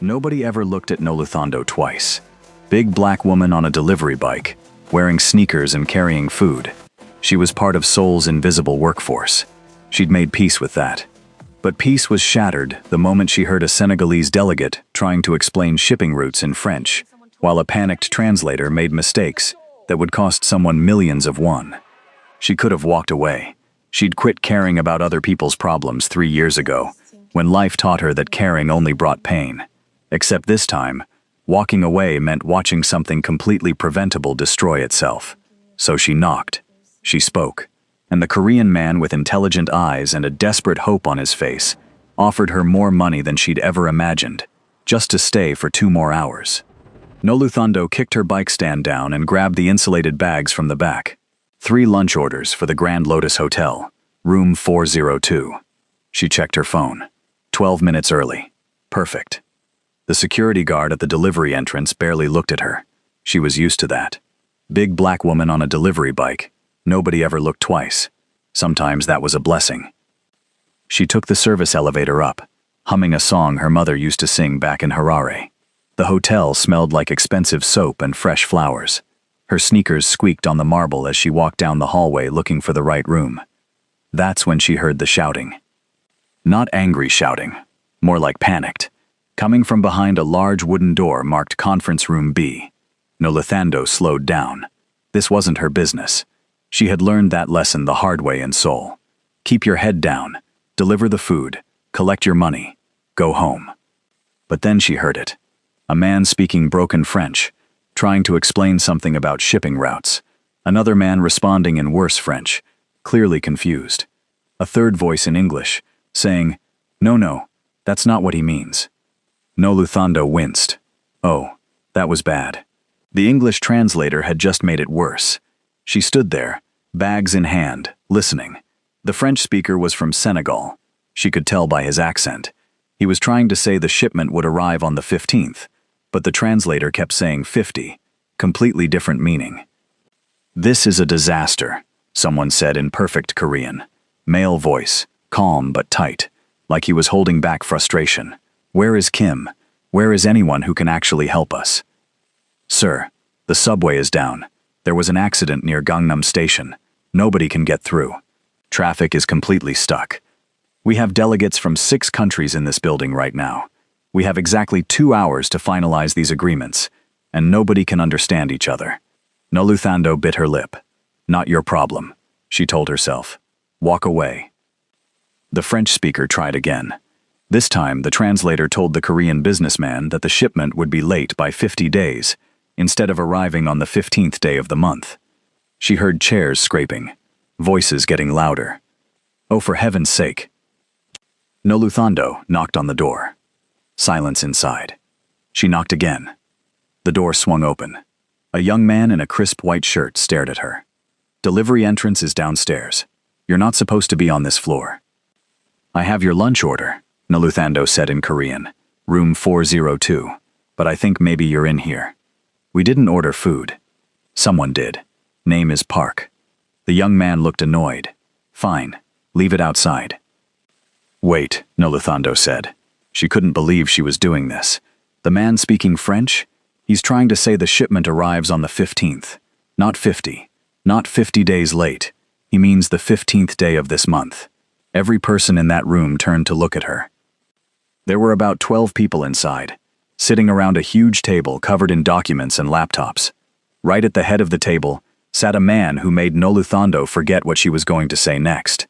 Nobody ever looked at Noluthando twice. Big black woman on a delivery bike, wearing sneakers and carrying food. She was part of Seoul's invisible workforce. She'd made peace with that. But peace was shattered the moment she heard a Senegalese delegate trying to explain shipping routes in French, while a panicked translator made mistakes that would cost someone millions of won. She could have walked away. She'd quit caring about other people's problems 3 years ago, when life taught her that caring only brought pain. Except this time, walking away meant watching something completely preventable destroy itself. So she knocked. She spoke. And the Korean man with intelligent eyes and a desperate hope on his face offered her more money than she'd ever imagined, just to stay for 2 more hours. Noluthando kicked her bike stand down and grabbed the insulated bags from the back. 3 lunch orders for the Grand Lotus Hotel, room 402. She checked her phone. 12 minutes early. Perfect. The security guard at the delivery entrance barely looked at her. She was used to that. Big black woman on a delivery bike. Nobody ever looked twice. Sometimes that was a blessing. She took the service elevator up, humming a song her mother used to sing back in Harare. The hotel smelled like expensive soap and fresh flowers. Her sneakers squeaked on the marble as she walked down the hallway looking for the right room. That's when she heard the shouting. Not angry shouting, more like panicked, coming from behind a large wooden door marked Conference Room B. Noluthando slowed down. This wasn't her business. She had learned that lesson the hard way in Seoul. Keep your head down, deliver the food, collect your money, go home. But then she heard it. A man speaking broken French, trying to explain something about shipping routes. Another man responding in worse French, clearly confused. A third voice in English, saying, "No, that's not what he means." Noluthando winced. Oh, that was bad. The English translator had just made it worse. She stood there, bags in hand, listening. The French speaker was from Senegal. She could tell by his accent. He was trying to say the shipment would arrive on the 15th, but the translator kept saying 50, completely different meaning. "This is a disaster," someone said in perfect Korean. Male voice, calm but tight, like he was holding back frustration. "Where is Kim? Where is anyone who can actually help us?" "Sir, the subway is down. There was an accident near Gangnam Station. Nobody can get through. Traffic is completely stuck. We have delegates from 6 countries in this building right now. We have exactly 2 hours to finalize these agreements, and nobody can understand each other." Noluthando bit her lip. "Not your problem," she told herself. "Walk away." The French speaker tried again. This time, the translator told the Korean businessman that the shipment would be late by 50 days, instead of arriving on the 15th day of the month. She heard chairs scraping, voices getting louder. Oh, for heaven's sake. Noluthando knocked on the door. Silence inside. She knocked again. The door swung open. A young man in a crisp white shirt stared at her. "Delivery entrance is downstairs. You're not supposed to be on this floor." "I have your lunch order," Noluthando said in Korean. "Room 402. But I think maybe you're in here." "We didn't order food." "Someone did. Name is Park." The young man looked annoyed. "Fine. Leave it outside." "Wait," Noluthando said. She couldn't believe she was doing this. The man speaking French? He's trying to say the shipment arrives on the 15th. Not 50. Not 50 days late. He means the 15th day of this month. Every person in that room turned to look at her. There were about 12 people inside, sitting around a huge table covered in documents and laptops. Right at the head of the table sat a man who made Noluthando forget what she was going to say next.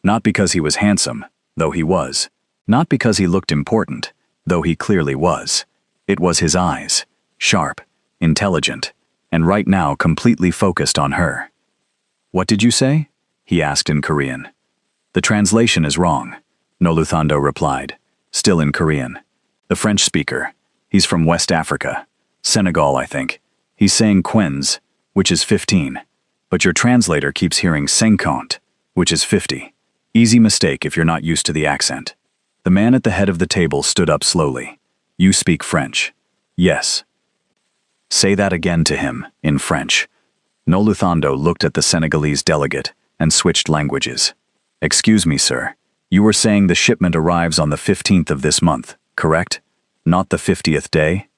Not because he was handsome, though he was. Not because he looked important, though he clearly was. It was his eyes, sharp, intelligent, and right now completely focused on her. "What did you say?" he asked in Korean. "The translation is wrong," Noluthando replied, still in Korean. "The French speaker, he's from West Africa, Senegal, I think. He's saying quinze, which is 15, but your translator keeps hearing 50, which is 50. Easy mistake if you're not used to the accent." The man at the head of the table stood up slowly. "You speak French?" "Yes." "Say that again to him, in French." Noluthando looked at the Senegalese delegate and switched languages. "Excuse me, sir. You were saying the shipment arrives on the 15th of this month, correct?" Not the 50th day?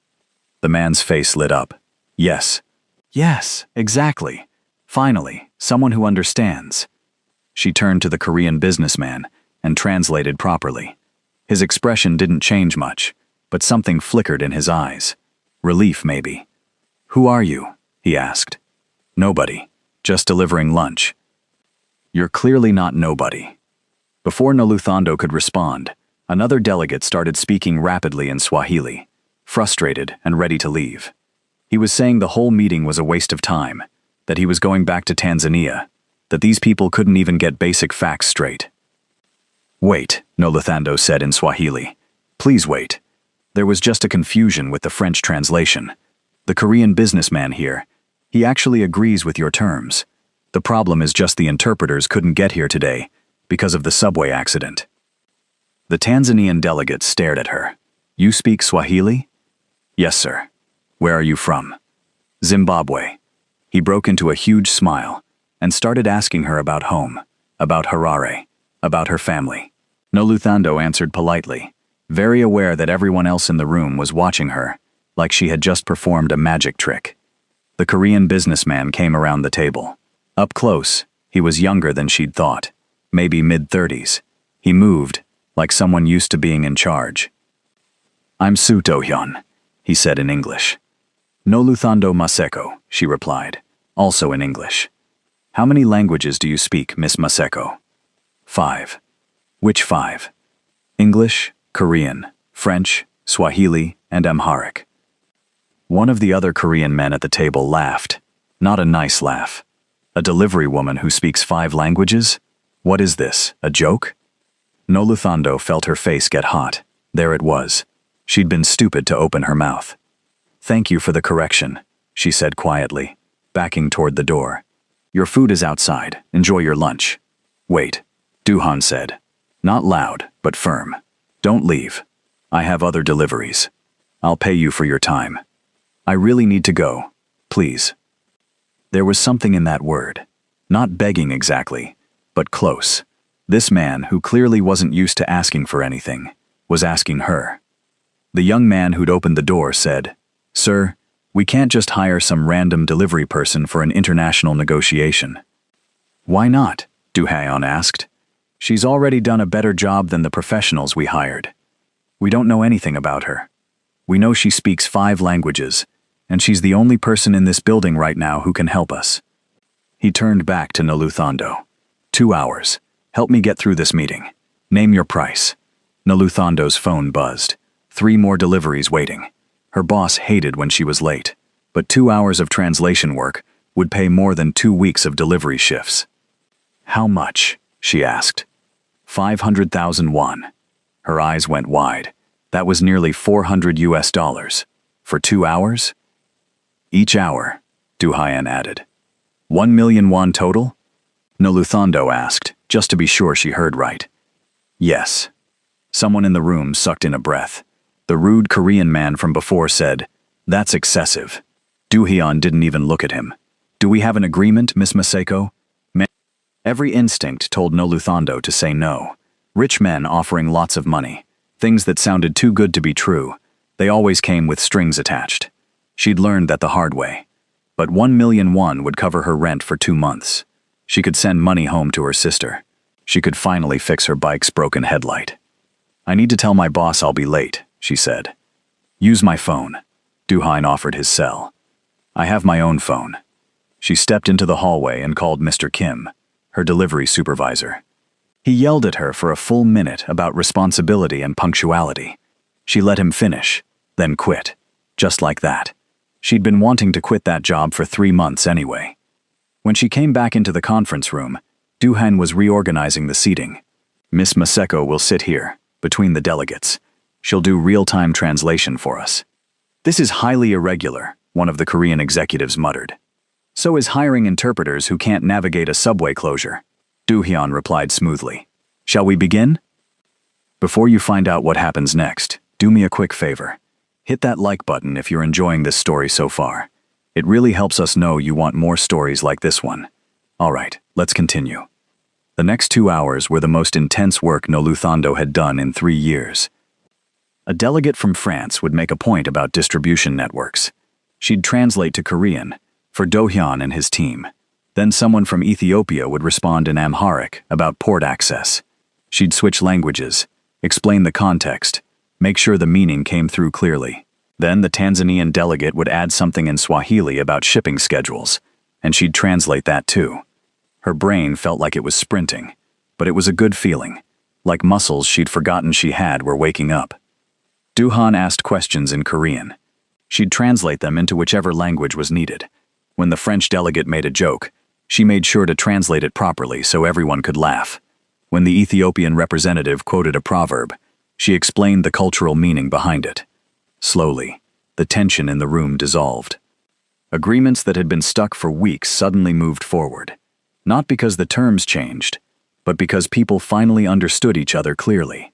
The man's face lit up. Yes. Yes, exactly. Finally, someone who understands. She turned to the Korean businessman and translated properly. His expression didn't change much, but something flickered in his eyes. Relief, maybe. Who are you? He asked. Nobody. Just delivering lunch. You're clearly not nobody. Before Noluthando could respond, another delegate started speaking rapidly in Swahili, frustrated and ready to leave. He was saying the whole meeting was a waste of time, that he was going back to Tanzania, that these people couldn't even get basic facts straight. Wait, Noluthando said in Swahili. Please wait. There was just a confusion with the French translation. The Korean businessman here, he actually agrees with your terms. The problem is just the interpreters couldn't get here today because of the subway accident. The Tanzanian delegate stared at her. You speak Swahili? Yes, sir. Where are you from? Zimbabwe. He broke into a huge smile and started asking her about home, about Harare, about her family. Noluthando answered politely, very aware that everyone else in the room was watching her, like she had just performed a magic trick. The Korean businessman came around the table. Up close, he was younger than she'd thought, maybe mid-30s. He moved, like someone used to being in charge. I'm Su Do-hyun, he said in English. Noluthando Maseko, she replied, also in English. How many languages do you speak, Miss Maseko? 5. Which 5? English, Korean, French, Swahili, and Amharic. One of the other Korean men at the table laughed. Not a nice laugh. A delivery woman who speaks 5 languages? What is this, a joke? Noluthando felt her face get hot. There it was. She'd been stupid to open her mouth. Thank you for the correction, she said quietly, backing toward the door. Your food is outside. Enjoy your lunch. Wait, Duhan said. Not loud, but firm. Don't leave. I have other deliveries. I'll pay you for your time. I really need to go. Please. There was something in that word. Not begging exactly, but close. This man, who clearly wasn't used to asking for anything, was asking her. The young man who'd opened the door said, Sir, we can't just hire some random delivery person for an international negotiation. Why not? Do-hyun asked. She's already done a better job than the professionals we hired. We don't know anything about her. We know she speaks 5 languages, and she's the only person in this building right now who can help us. He turned back to Noluthando. 2 hours. Help me get through this meeting. Name your price. Noluthando's phone buzzed. 3 more deliveries waiting. Her boss hated when she was late, but 2 hours of translation work would pay more than 2 weeks of delivery shifts. How much? She asked. 500,000 won. Her eyes went wide. That was nearly $400. For 2 hours? Each hour, Do-hyun added. 1 million won total? Noluthando asked, just to be sure she heard right. Yes. Someone in the room sucked in a breath. The rude Korean man from before said, That's excessive. Do-hyun didn't even look at him. Do we have an agreement, Miss Maseko? Every instinct told Noluthando to say no. Rich men offering lots of money. Things that sounded too good to be true. They always came with strings attached. She'd learned that the hard way. But 1 million won would cover her rent for 2 months. She could send money home to her sister. She could finally fix her bike's broken headlight. I need to tell my boss I'll be late, she said. Use my phone. Do-hyun offered his cell. I have my own phone. She stepped into the hallway and called Mr. Kim, her delivery supervisor. He yelled at her for a full minute about responsibility and punctuality. She let him finish, then quit. Just like that. She'd been wanting to quit that job for 3 months anyway. When she came back into the conference room, Do-hyun was reorganizing the seating. Miss Maseko will sit here, between the delegates. She'll do real-time translation for us. This is highly irregular, one of the Korean executives muttered. So is hiring interpreters who can't navigate a subway closure. Do-hyun replied smoothly. Shall we begin? Before you find out what happens next, do me a quick favor. Hit that like button if you're enjoying this story so far. It really helps us know you want more stories like this one. All right, let's continue. The next 2 hours were the most intense work Noluthando had done in 3 years. A delegate from France would make a point about distribution networks. She'd translate to Korean for Do-hyun and his team. Then someone from Ethiopia would respond in Amharic about port access. She'd switch languages, explain the context, make sure the meaning came through clearly. Then the Tanzanian delegate would add something in Swahili about shipping schedules, and she'd translate that too. Her brain felt like it was sprinting, but it was a good feeling, like muscles she'd forgotten she had were waking up. Do-hyun asked questions in Korean. She'd translate them into whichever language was needed. When the French delegate made a joke, she made sure to translate it properly so everyone could laugh. When the Ethiopian representative quoted a proverb, she explained the cultural meaning behind it. Slowly, the tension in the room dissolved. Agreements that had been stuck for weeks suddenly moved forward. Not because the terms changed, but because people finally understood each other clearly.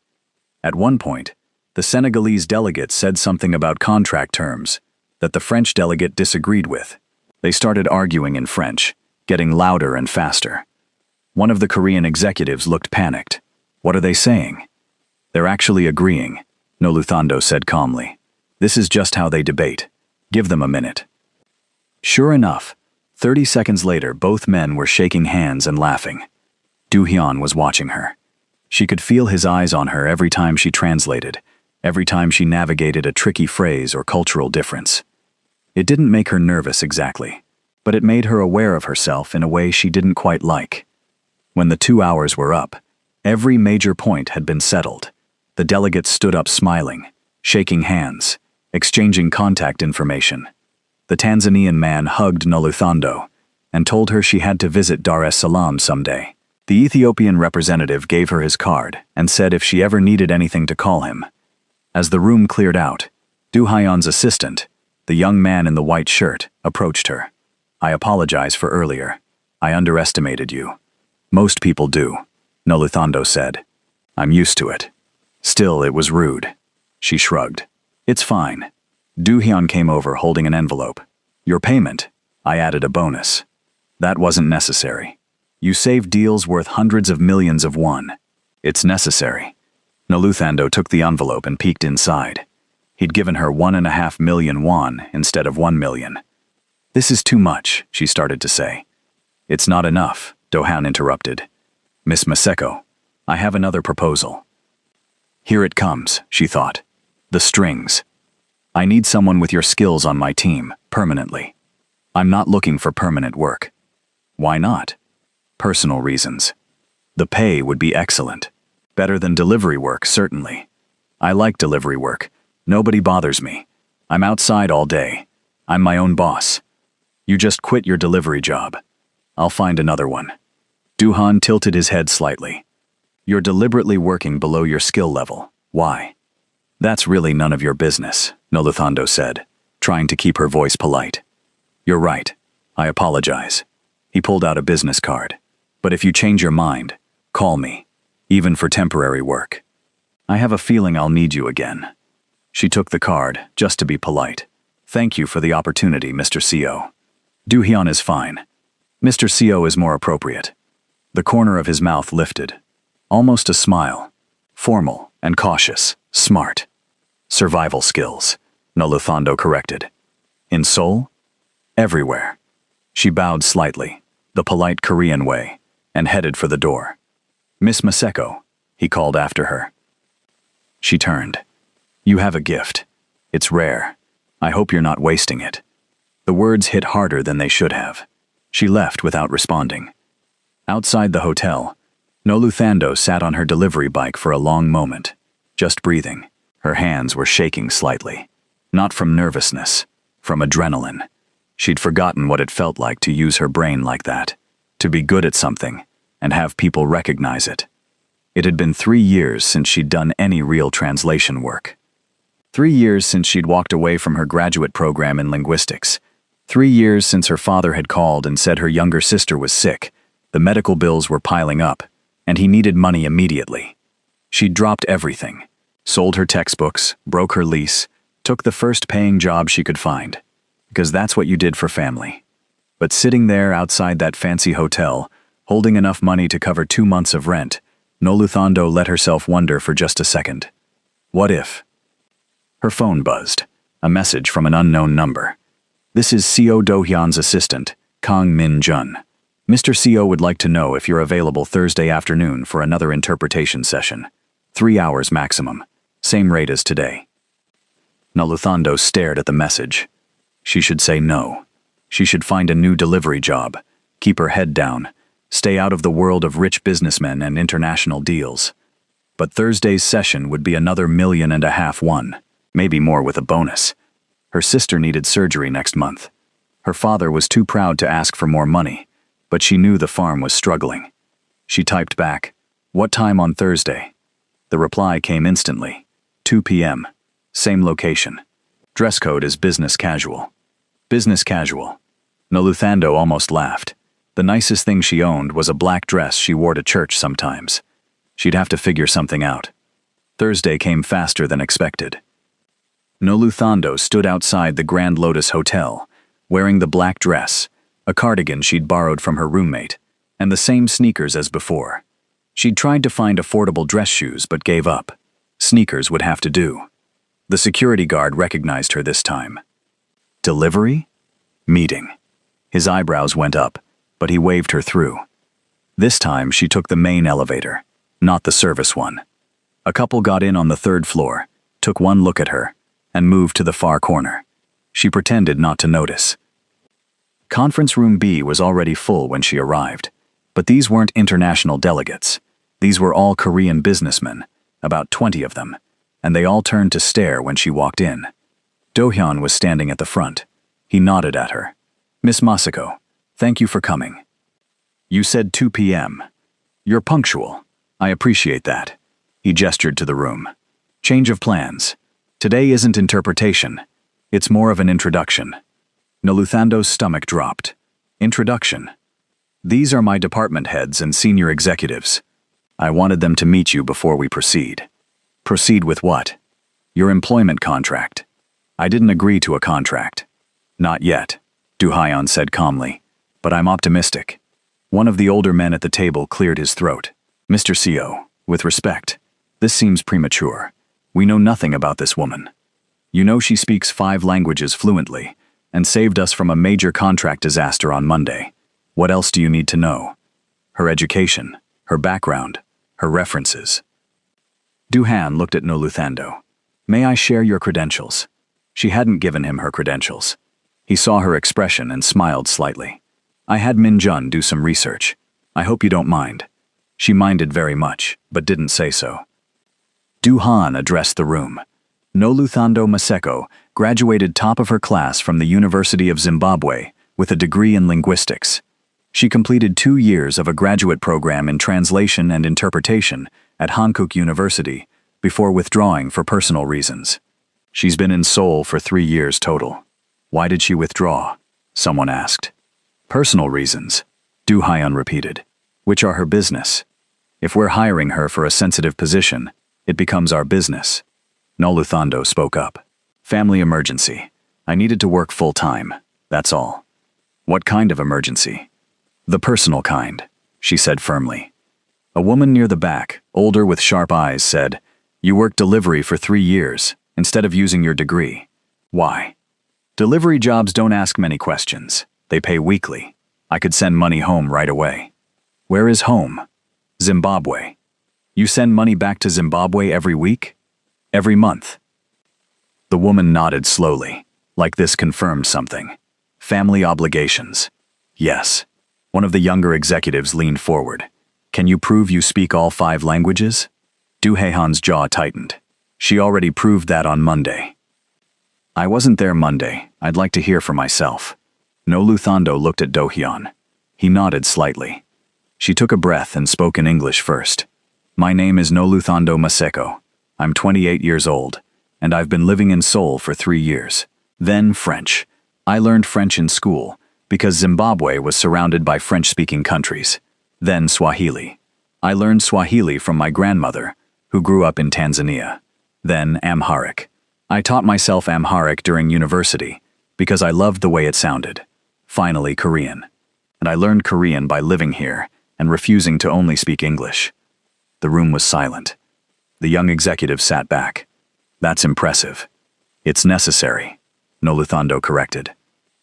At one point, the Senegalese delegate said something about contract terms that the French delegate disagreed with. They started arguing in French, getting louder and faster. One of the Korean executives looked panicked. "What are they saying?" "They're actually agreeing," Noluthando said calmly. "This is just how they debate. Give them a minute." Sure enough, 30 seconds later both men were shaking hands and laughing. Do-hyun was watching her. She could feel his eyes on her every time she translated, every time she navigated a tricky phrase or cultural difference. It didn't make her nervous exactly, but it made her aware of herself in a way she didn't quite like. When the 2 hours were up, every major point had been settled. The delegates stood up smiling, shaking hands, exchanging contact information. The Tanzanian man hugged Noluthando and told her she had to visit Dar es Salaam someday. The Ethiopian representative gave her his card and said if she ever needed anything to call him. As the room cleared out, Do-hyun's assistant, the young man in the white shirt, approached her. "I apologize for earlier. I underestimated you." "Most people do," Noluthando said. "I'm used to it." Still, it was rude. She shrugged. "It's fine." Do-hyun came over holding an envelope. "Your payment. I added a bonus." "That wasn't necessary. You saved deals worth hundreds of millions of won." "It's necessary." Noluthando took the envelope and peeked inside. He'd given her 1.5 million won instead of 1 million. "This is too much," she started to say. "It's not enough," Do-hyun interrupted. "Miss Maseko, I have another proposal." Here it comes, she thought. The strings. "I need someone with your skills on my team, permanently. I'm not looking for permanent work." "Why not?" "Personal reasons. The pay would be excellent. Better than delivery work, certainly. I like delivery work. Nobody bothers me. I'm outside all day. I'm my own boss. You just quit your delivery job. I'll find another one." Do-hyun tilted his head slightly. "You're deliberately working below your skill level. Why?" "That's really none of your business," Noluthando said, trying to keep her voice polite. "You're right. I apologize." He pulled out a business card. "But if you change your mind, call me, even for temporary work. I have a feeling I'll need you again." She took the card, just to be polite. "Thank you for the opportunity, Mr. CO. Do-hyun is fine. Mr. CO is more appropriate." The corner of his mouth lifted. Almost a smile. Formal and cautious. Smart. "Survival skills," Noluthando corrected. "In Seoul?" "Everywhere." She bowed slightly, the polite Korean way, and headed for the door. "Miss Maseko," he called after her. She turned. "You have a gift. It's rare. I hope you're not wasting it." The words hit harder than they should have. She left without responding. Outside the hotel, Noluthando sat on her delivery bike for a long moment, just breathing. Her hands were shaking slightly. Not from nervousness, from adrenaline. She'd forgotten what it felt like to use her brain like that, to be good at something, and have people recognize it. It had been 3 years since she'd done any real translation work. 3 years since she'd walked away from her graduate program in linguistics. 3 years since her father had called and said her younger sister was sick, the medical bills were piling up, and he needed money immediately. She'd dropped everything, sold her textbooks, broke her lease, took the first paying job she could find, because that's what you did for family. But sitting there outside that fancy hotel, holding enough money to cover 2 months of rent, Noluthando let herself wonder for just a second. What if? Her phone buzzed. A message from an unknown number. This is CO Do-hyun's assistant, Kang Min-jun. Mr. CO would like to know if you're available Thursday afternoon for another interpretation session. 3 hours maximum. Same rate as today. Noluthando stared at the message. She should say no. She should find a new delivery job, keep her head down, stay out of the world of rich businessmen and international deals. But Thursday's session would be another $1.5 million won, maybe more with a bonus. Her sister needed surgery next month. Her father was too proud to ask for more money, but she knew the farm was struggling. She typed back, "What time on Thursday?" The reply came instantly, 2 p.m., same location. Dress code is business casual. Business casual. Noluthando almost laughed. The nicest thing she owned was a black dress she wore to church sometimes. She'd have to figure something out. Thursday came faster than expected. Noluthando stood outside the Grand Lotus Hotel, wearing the black dress, a cardigan she'd borrowed from her roommate, and the same sneakers as before. She'd tried to find affordable dress shoes but gave up. Sneakers would have to do. The security guard recognized her this time. Delivery? Meeting. His eyebrows went up, but he waved her through. This time she took the main elevator, not the service one. A couple got in on the 3rd floor, took one look at her, and moved to the far corner. She pretended not to notice. Conference room B was already full when she arrived, but these weren't international delegates. These were all Korean businessmen, about 20 of them, and they all turned to stare when she walked in. Do-hyun was standing at the front. He nodded at her. "Miss Masako, thank you for coming. You said 2 p.m. You're punctual. I appreciate that." He gestured to the room. "Change of plans. Today isn't interpretation. It's more of an introduction." Noluthando's stomach dropped. Introduction. "These are my department heads and senior executives. I wanted them to meet you before we proceed." "Proceed with what?" "Your employment contract." "I didn't agree to a contract." "Not yet," Do-hyun said calmly, "but I'm optimistic." One of the older men at the table cleared his throat. "Mr. CO, with respect, this seems premature. We know nothing about this woman. You know she speaks 5 languages fluently and saved us from a major contract disaster on Monday. What else do you need to know? Her education, her background, her references." Do-han looked at Noluthando. "May I share your credentials?" She hadn't given him her credentials. He saw her expression and smiled slightly. "I had Min-jun do some research. I hope you don't mind." She minded very much, but didn't say so. Do-han addressed the room. Noluthando Maseko graduated top of her class from the University of Zimbabwe with a degree in linguistics. She completed 2 years of a graduate program in translation and interpretation at Hankook University before withdrawing for personal reasons. She's been in Seoul for 3 years total. "Why did she withdraw?" someone asked. "Personal reasons," Do-hyun repeated. "Which are her business. If we're hiring her for a sensitive position, it becomes our business." Noluthando spoke up. "Family emergency. I needed to work full-time, that's all." "What kind of emergency?" "The personal kind," she said firmly. A woman near the back, older with sharp eyes, said, "You worked delivery for 3 years, instead of using your degree. Why?" "Delivery jobs don't ask many questions. They pay weekly. I could send money home right away." "Where is home?" "Zimbabwe." "You send money back to Zimbabwe every week?" "Every month." The woman nodded slowly, like this confirmed something. "Family obligations." "Yes." One of the younger executives leaned forward. "Can you prove you speak all 5 languages?" Do-hyun's jaw tightened. "She already proved that on Monday." "I wasn't there Monday. I'd like to hear for myself." Noluthando looked at Do-hyun. He nodded slightly. She took a breath and spoke in English first. "My name is Noluthando Maseko. I'm 28 years old, and I've been living in Seoul for 3 years. Then French. I learned French in school, because Zimbabwe was surrounded by French-speaking countries. Then Swahili. I learned Swahili from my grandmother, who grew up in Tanzania. Then Amharic. I taught myself Amharic during university, because I loved the way it sounded. Finally, Korean. And I learned Korean by living here and refusing to only speak English." The room was silent. The young executive sat back. "That's impressive. It's necessary, Noluthando corrected.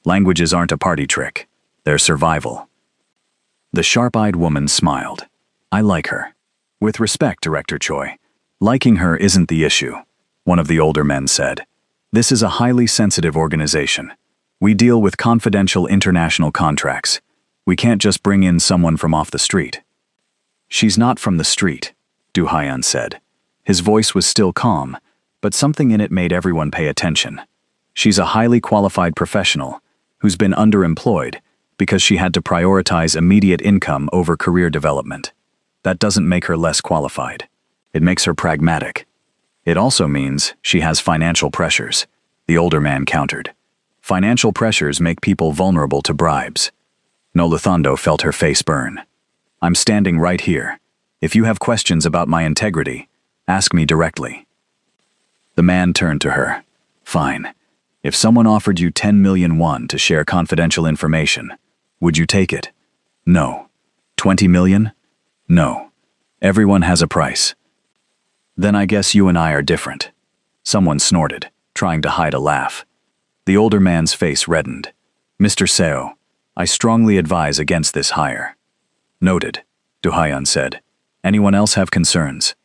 Languages aren't a party trick. They're survival. The sharp-eyed woman smiled. I like her. With respect, Director Choi, liking her isn't the issue, one of the older men said. This is a highly sensitive organization. We deal with confidential international contracts. We can't just bring in someone from off the street. She's not from the street, Du Haiyan said. His voice was still calm, but something in it made everyone pay attention. She's a highly qualified professional who's been underemployed because she had to prioritize immediate income over career development. That doesn't make her less qualified. It makes her pragmatic. It also means she has financial pressures, the older man countered. Financial pressures make people vulnerable to bribes. Noluthando felt her face burn. I'm standing right here. If you have questions about my integrity, ask me directly. The man turned to her. Fine. If someone offered you 10 million won to share confidential information, would you take it? No. 20 million? No. Everyone has a price. Then I guess you and I are different. Someone snorted, trying to hide a laugh. The older man's face reddened. Mr. Seo, I strongly advise against this hire. Noted, Du Haiyan said. Anyone else have concerns?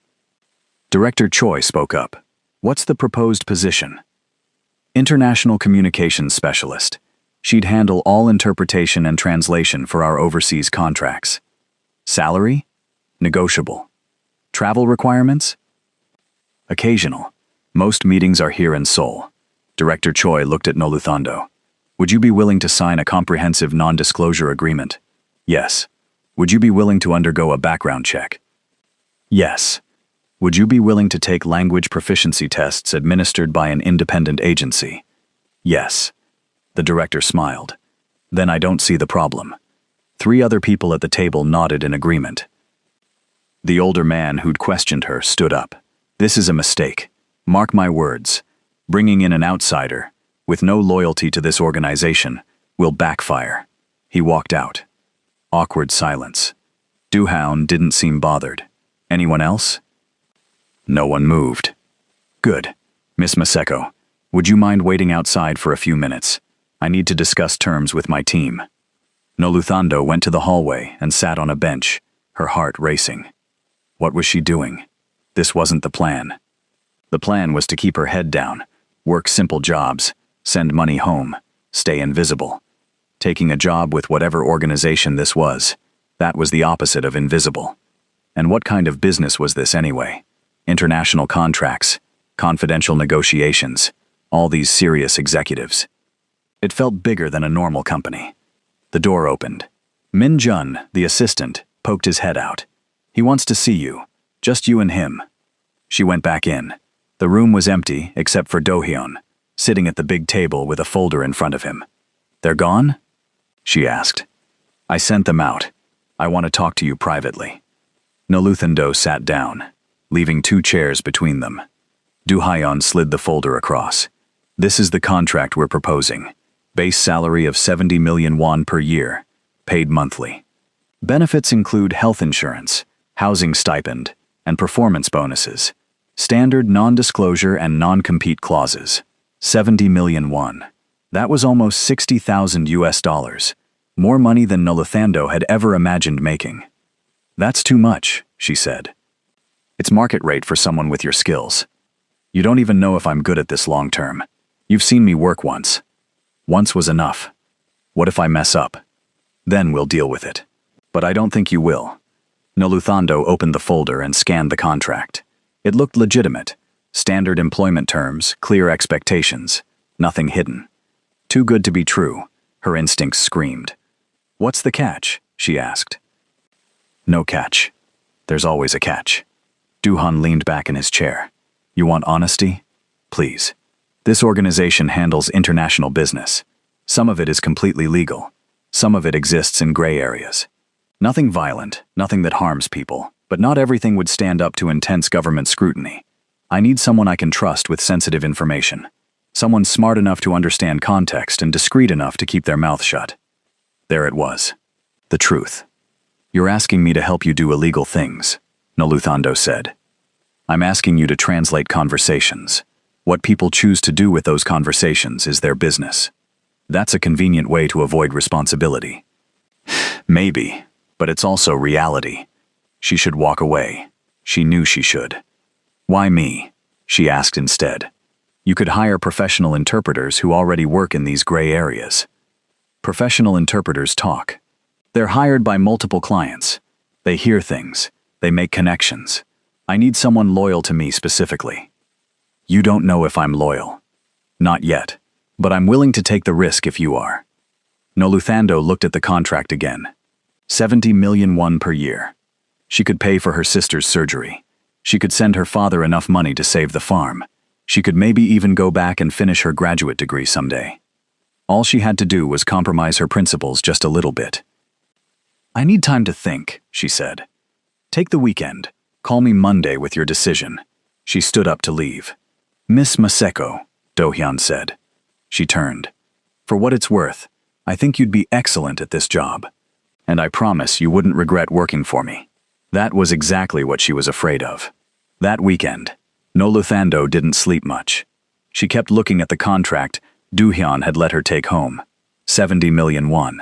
Director Choi spoke up. What's the proposed position? International Communications Specialist. She'd handle all interpretation and translation for our overseas contracts. Salary? Negotiable. Travel requirements? Occasional. Most meetings are here in Seoul. Director Choi looked at Noluthando. Would you be willing to sign a comprehensive non-disclosure agreement? Yes. Would you be willing to undergo a background check? Yes. Would you be willing to take language proficiency tests administered by an independent agency? Yes. The director smiled. Then I don't see the problem. 3 other people at the table nodded in agreement. The older man who'd questioned her stood up. This is a mistake. Mark my words. Bringing in an outsider, with no loyalty to this organization, will backfire. He walked out. Awkward silence. Du Haiyan didn't seem bothered. Anyone else? No one moved. Good. Miss Maseko, would you mind waiting outside for a few minutes? I need to discuss terms with my team. Noluthando went to the hallway and sat on a bench, her heart racing. What was she doing? This wasn't the plan. The plan was to keep her head down, work simple jobs, send money home, stay invisible. Taking a job with whatever organization this was, that was the opposite of invisible. And what kind of business was this anyway? International contracts, confidential negotiations, all these serious executives. It felt bigger than a normal company. The door opened. Min Jun, the assistant, poked his head out. He wants to see you. Just you and him. She went back in. The room was empty except for Do-hyun, sitting at the big table with a folder in front of him. They're gone? She asked. I sent them out. I want to talk to you privately. Noluthando sat down, leaving 2 chairs between them. Du Haiyan slid the folder across. This is the contract we're proposing. Base salary of 70 million won per year, paid monthly. Benefits include health insurance, housing stipend, and performance bonuses. Standard non-disclosure and non-compete clauses. 70 million won. That was almost 60,000 US dollars. More money than Noluthando had ever imagined making. That's too much, she said. It's market rate for someone with your skills. You don't even know if I'm good at this long term. You've seen me work once. Once was enough. What if I mess up? Then we'll deal with it. But I don't think you will. Noluthando opened the folder and scanned the contract. It looked legitimate. Standard employment terms, clear expectations. Nothing hidden. Too good to be true, her instincts screamed. What's the catch? She asked. No catch. There's always a catch. Du-hyun leaned back in his chair. You want honesty? Please. This organization handles international business. Some of it is completely legal. Some of it exists in gray areas. Nothing violent, nothing that harms people, but not everything would stand up to intense government scrutiny. I need someone I can trust with sensitive information. Someone smart enough to understand context and discreet enough to keep their mouth shut. There it was. The truth. You're asking me to help you do illegal things, Noluthando said. I'm asking you to translate conversations. What people choose to do with those conversations is their business. That's a convenient way to avoid responsibility. Maybe, but it's also reality. She should walk away. She knew she should. Why me? She asked instead. You could hire professional interpreters who already work in these gray areas. Professional interpreters talk. They're hired by multiple clients. They hear things. They make connections. I need someone loyal to me specifically. You don't know if I'm loyal. Not yet, but I'm willing to take the risk if you are. Noluthando looked at the contract again. 70 million won per year. She could pay for her sister's surgery. She could send her father enough money to save the farm. She could maybe even go back and finish her graduate degree someday. All she had to do was compromise her principles just a little bit. I need time to think, she said. Take the weekend. Call me Monday with your decision. She stood up to leave. Miss Maseko, Do-hyun said. She turned. For what it's worth, I think you'd be excellent at this job. And I promise you wouldn't regret working for me. That was exactly what she was afraid of. That weekend, Noluthando didn't sleep much. She kept looking at the contract Do-hyun had let her take home. 70 million won.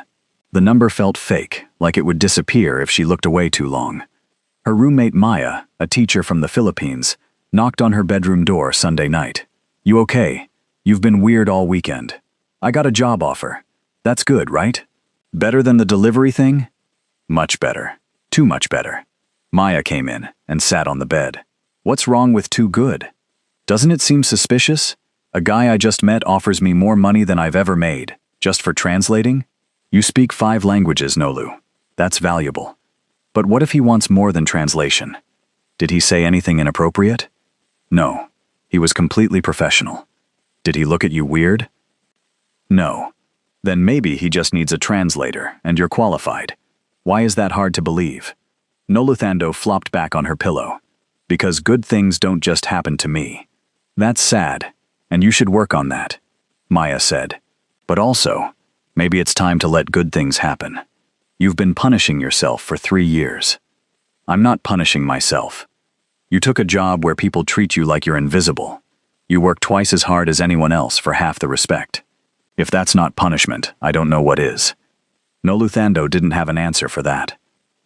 The number felt fake, like it would disappear if she looked away too long. Her roommate Maya, a teacher from the Philippines, knocked on her bedroom door Sunday night. You okay? You've been weird all weekend. I got a job offer. That's good, right? Better than the delivery thing? Much better. Too much better. Maya came in and sat on the bed. What's wrong with too good? Doesn't it seem suspicious? A guy I just met offers me more money than I've ever made, just for translating? You speak 5 languages, Nolu. That's valuable. But what if he wants more than translation? Did he say anything inappropriate? No. He was completely professional. Did he look at you weird? No. Then maybe he just needs a translator, and you're qualified. Why is that hard to believe? Noluthando flopped back on her pillow. Because good things don't just happen to me. That's sad, and you should work on that, Maya said. But also, maybe it's time to let good things happen. You've been punishing yourself for 3 years. I'm not punishing myself. You took a job where people treat you like you're invisible. You work twice as hard as anyone else for half the respect. If that's not punishment, I don't know what is. Noluthando didn't have an answer for that.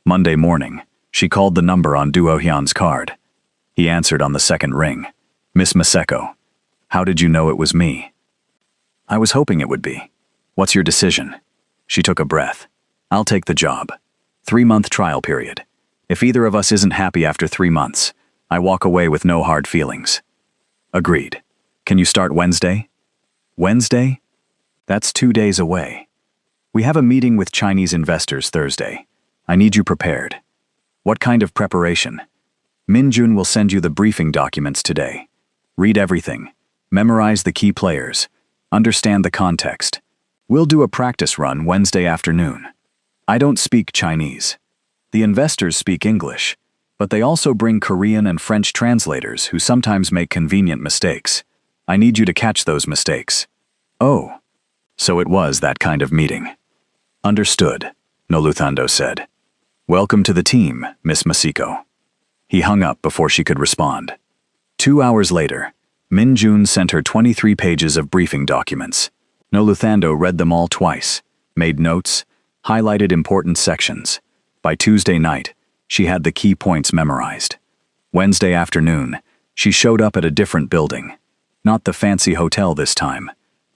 Monday morning, she called the number on Do-hyun's card. He answered on the second ring. Miss Maseko. How did you know it was me? I was hoping it would be. What's your decision? She took a breath. I'll take the job. 3-month trial period. If either of us isn't happy after 3 months, I walk away with no hard feelings. Agreed. Can you start Wednesday? Wednesday? That's 2 days away. We have a meeting with Chinese investors Thursday. I need you prepared. What kind of preparation? Min-jun will send you the briefing documents today. Read everything. Memorize the key players. Understand the context. We'll do a practice run Wednesday afternoon. I don't speak Chinese. The investors speak English, but they also bring Korean and French translators who sometimes make convenient mistakes. I need you to catch those mistakes. Oh, so it was that kind of meeting. Understood, Noluthando said. Welcome to the team, Miss Maseko. He hung up before she could respond. 2 hours later, Min-jun sent her 23 pages of briefing documents. Noluthando read them all twice, made notes, highlighted important sections. By Tuesday night, she had the key points memorized. Wednesday afternoon, she showed up at a different building. Not the fancy hotel this time,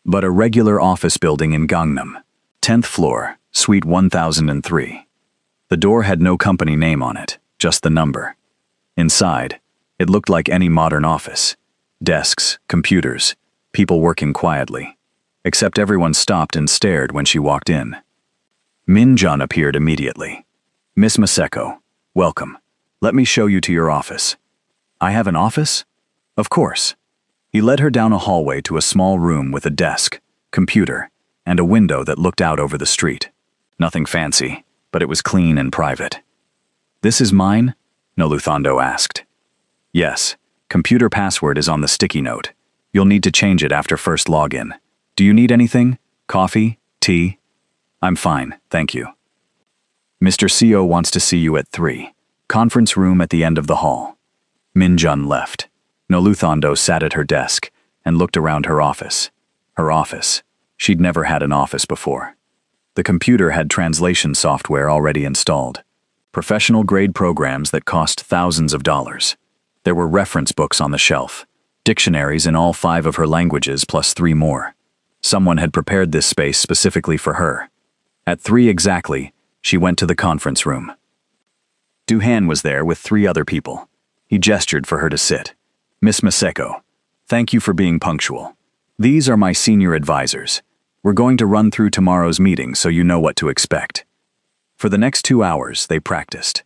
but a regular office building in Gangnam. 10th floor, suite 1003. The door had no company name on it, just the number. Inside, it looked like any modern office. Desks, computers, people working quietly. Except everyone stopped and stared when she walked in. Min-jun appeared immediately. Miss Maseko, welcome. Let me show you to your office. I have an office? Of course. He led her down a hallway to a small room with a desk, computer, and a window that looked out over the street. Nothing fancy, but it was clean and private. This is mine? Noluthando asked. Yes, computer password is on the sticky note. You'll need to change it after first login. Do you need anything? Coffee? Tea? I'm fine, thank you. Mr. CO wants to see you at 3. Conference room at the end of the hall. Min-jun left. Noluthando sat at her desk, and looked around her office. Her office. She'd never had an office before. The computer had translation software already installed. Professional-grade programs that cost thousands of dollars. There were reference books on the shelf, dictionaries in all 5 of her languages plus 3 more. Someone had prepared this space specifically for her. At 3 exactly, she went to the conference room. Duhan was there with 3 other people. He gestured for her to sit. Miss Maseko, thank you for being punctual. These are my senior advisors. We're going to run through tomorrow's meeting so you know what to expect. For the next 2 hours, they practiced.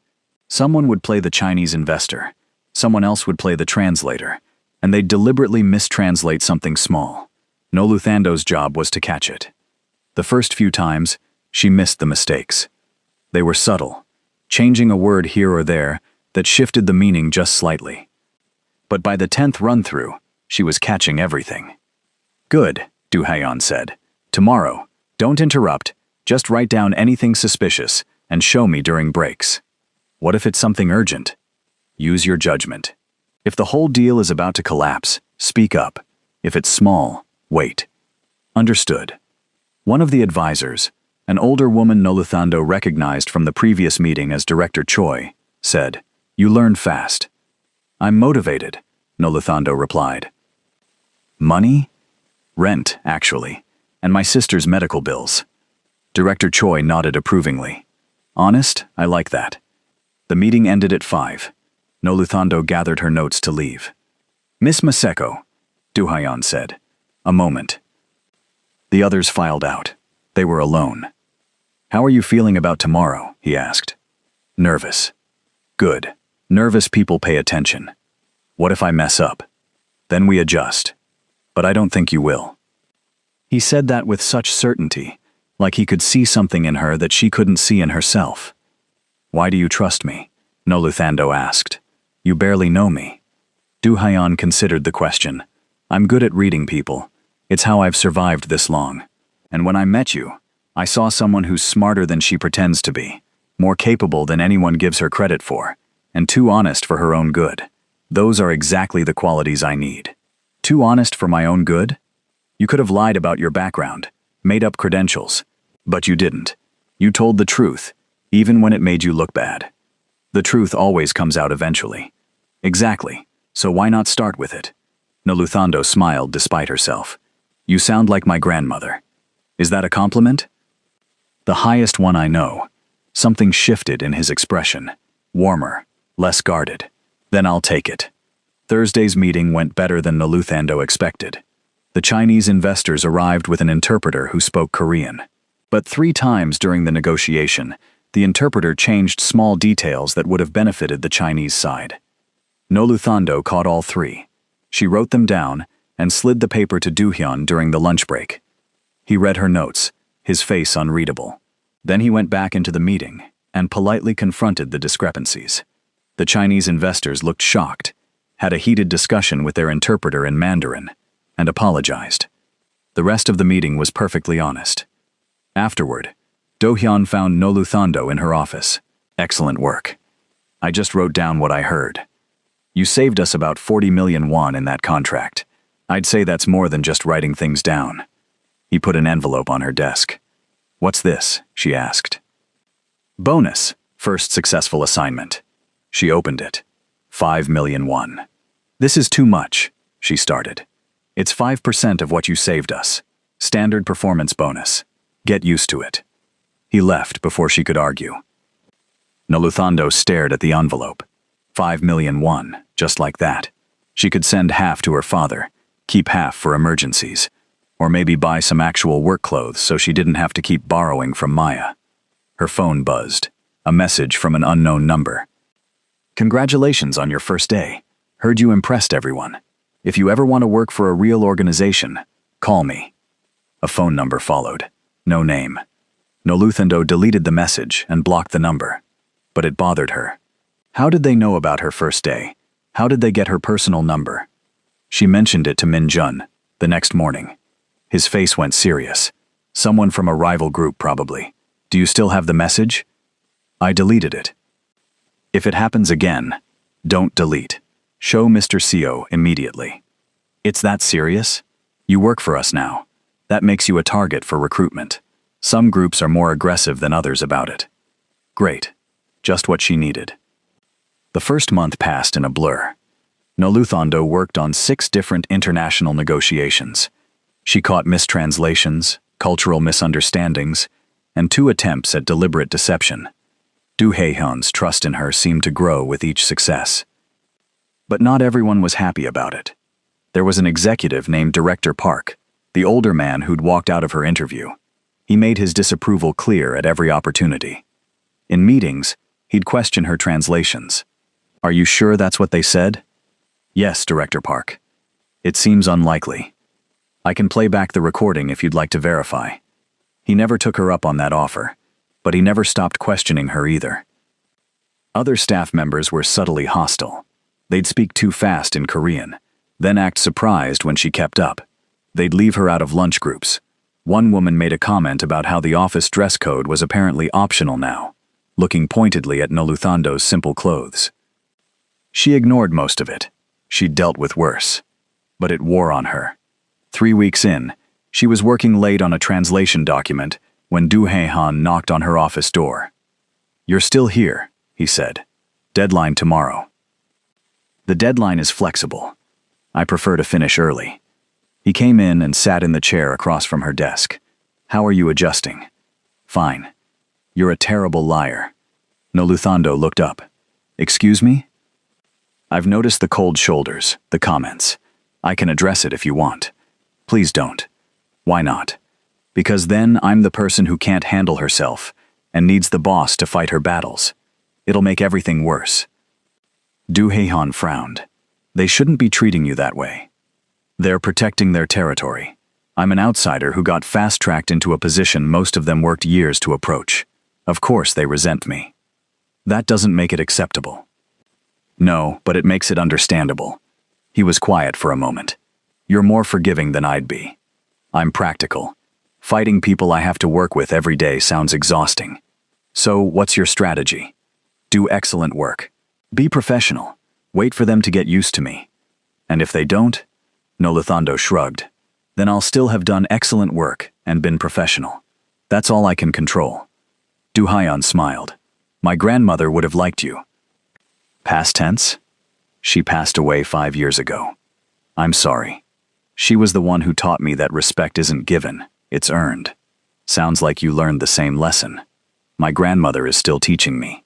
Someone would play the Chinese investor. Someone else would play the translator. And they'd deliberately mistranslate something small. Noluthando's job was to catch it. The first few times, she missed the mistakes. They were subtle, changing a word here or there that shifted the meaning just slightly. But by the 10th run-through, she was catching everything. Good, Du Haiyan said. Tomorrow, don't interrupt, just write down anything suspicious and show me during breaks. What if it's something urgent? Use your judgment. If the whole deal is about to collapse, speak up. If it's small, wait. Understood. One of the advisors, an older woman Noluthando recognized from the previous meeting as Director Choi, said, You learn fast. I'm motivated, Noluthando replied. Money? Rent, actually, and my sister's medical bills. Director Choi nodded approvingly. Honest, I like that. The meeting ended at 5. Noluthando gathered her notes to leave. Miss Maseko, Du Haiyan said. A moment. The others filed out. They were alone. How are you feeling about tomorrow? He asked. Nervous. Good. Nervous people pay attention. What if I mess up? Then we adjust. But I don't think you will. He said that with such certainty, like he could see something in her that she couldn't see in herself. Why do you trust me? Noluthando asked. You barely know me. Du Haiyan considered the question. I'm good at reading people. It's how I've survived this long. And when I met you, I saw someone who's smarter than she pretends to be, more capable than anyone gives her credit for, and too honest for her own good. Those are exactly the qualities I need. Too honest for my own good? You could have lied about your background, made up credentials, but you didn't. You told the truth, even when it made you look bad. The truth always comes out eventually. Exactly, so why not start with it? Noluthando smiled despite herself. You sound like my grandmother. Is that a compliment? The highest one I know. Something shifted in his expression. Warmer, less guarded. Then I'll take it. Thursday's meeting went better than Noluthando expected. The Chinese investors arrived with an interpreter who spoke Korean. But 3 times during the negotiation, the interpreter changed small details that would have benefited the Chinese side. Noluthando caught all 3. She wrote them down and slid the paper to Duhyun during the lunch break. He read her notes, his face unreadable. Then he went back into the meeting and politely confronted the discrepancies. The Chinese investors looked shocked, had a heated discussion with their interpreter in Mandarin, and apologized. The rest of the meeting was perfectly honest. Afterward, Do-hyun found Noluthando in her office. Excellent work. I just wrote down what I heard. You saved us about 40 million won in that contract. I'd say that's more than just writing things down. He put an envelope on her desk. What's this? She asked. Bonus, first successful assignment. She opened it. 5 million won. This is too much, she started. It's 5% of what you saved us. Standard performance bonus. Get used to it. He left before she could argue. Noluthando stared at the envelope. 5 million won, just like that. She could send half to her father, keep half for emergencies, or maybe buy some actual work clothes so she didn't have to keep borrowing from Maya. Her phone buzzed. A message from an unknown number. Congratulations on your first day. Heard you impressed everyone. If you ever want to work for a real organization, call me. A phone number followed. No name. Noluthando deleted the message and blocked the number. But it bothered her. How did they know about her first day? How did they get her personal number? She mentioned it to Min Jun the next morning. His face went serious. Someone from a rival group, probably. Do you still have the message? I deleted it. If it happens again, don't delete. Show Mr. Seo immediately. It's that serious? You work for us now. That makes you a target for recruitment. Some groups are more aggressive than others about it. Great. Just what she needed. The first month passed in a blur. Noluthondo worked on 6 different international negotiations. She caught mistranslations, cultural misunderstandings, and 2 attempts at deliberate deception. Du Haehyun's trust in her seemed to grow with each success. But not everyone was happy about it. There was an executive named Director Park, the older man who'd walked out of her interview. He made his disapproval clear at every opportunity. In meetings, he'd question her translations. Are you sure that's what they said? Yes, Director Park. It seems unlikely. I can play back the recording if you'd like to verify. He never took her up on that offer, but he never stopped questioning her either. Other staff members were subtly hostile. They'd speak too fast in Korean, then act surprised when she kept up. They'd leave her out of lunch groups. One woman made a comment about how the office dress code was apparently optional now, looking pointedly at Noluthondo's simple clothes. She ignored most of it. She'd dealt with worse. But it wore on her. 3 weeks in, she was working late on a translation document when Du Haehyun knocked on her office door. "You're still here," he said. "Deadline tomorrow." "The deadline is flexible. I prefer to finish early." He came in and sat in the chair across from her desk. "How are you adjusting?" "Fine." "You're a terrible liar." Noluthondo looked up. "Excuse me?" "I've noticed the cold shoulders, the comments. I can address it if you want." "Please don't." "Why not?" "Because then I'm the person who can't handle herself and needs the boss to fight her battles. It'll make everything worse." Du Haehyun frowned. "They shouldn't be treating you that way. They're protecting their territory. I'm an outsider who got fast-tracked into a position most of them worked years to approach. Of course they resent me. That doesn't make it acceptable." "No, but it makes it understandable." He was quiet for a moment. "You're more forgiving than I'd be. I'm practical. Fighting people I have to work with every day sounds exhausting. So, what's your strategy? Do excellent work. Be professional. Wait for them to get used to me. And if they don't," Noluthondo shrugged, "then I'll still have done excellent work and been professional. That's all I can control." Du Haehyun smiled. "My grandmother would have liked you." Past tense? She passed away 5 years ago. I'm sorry. She was the one who taught me that respect isn't given, it's earned. Sounds like you learned the same lesson. My grandmother is still teaching me.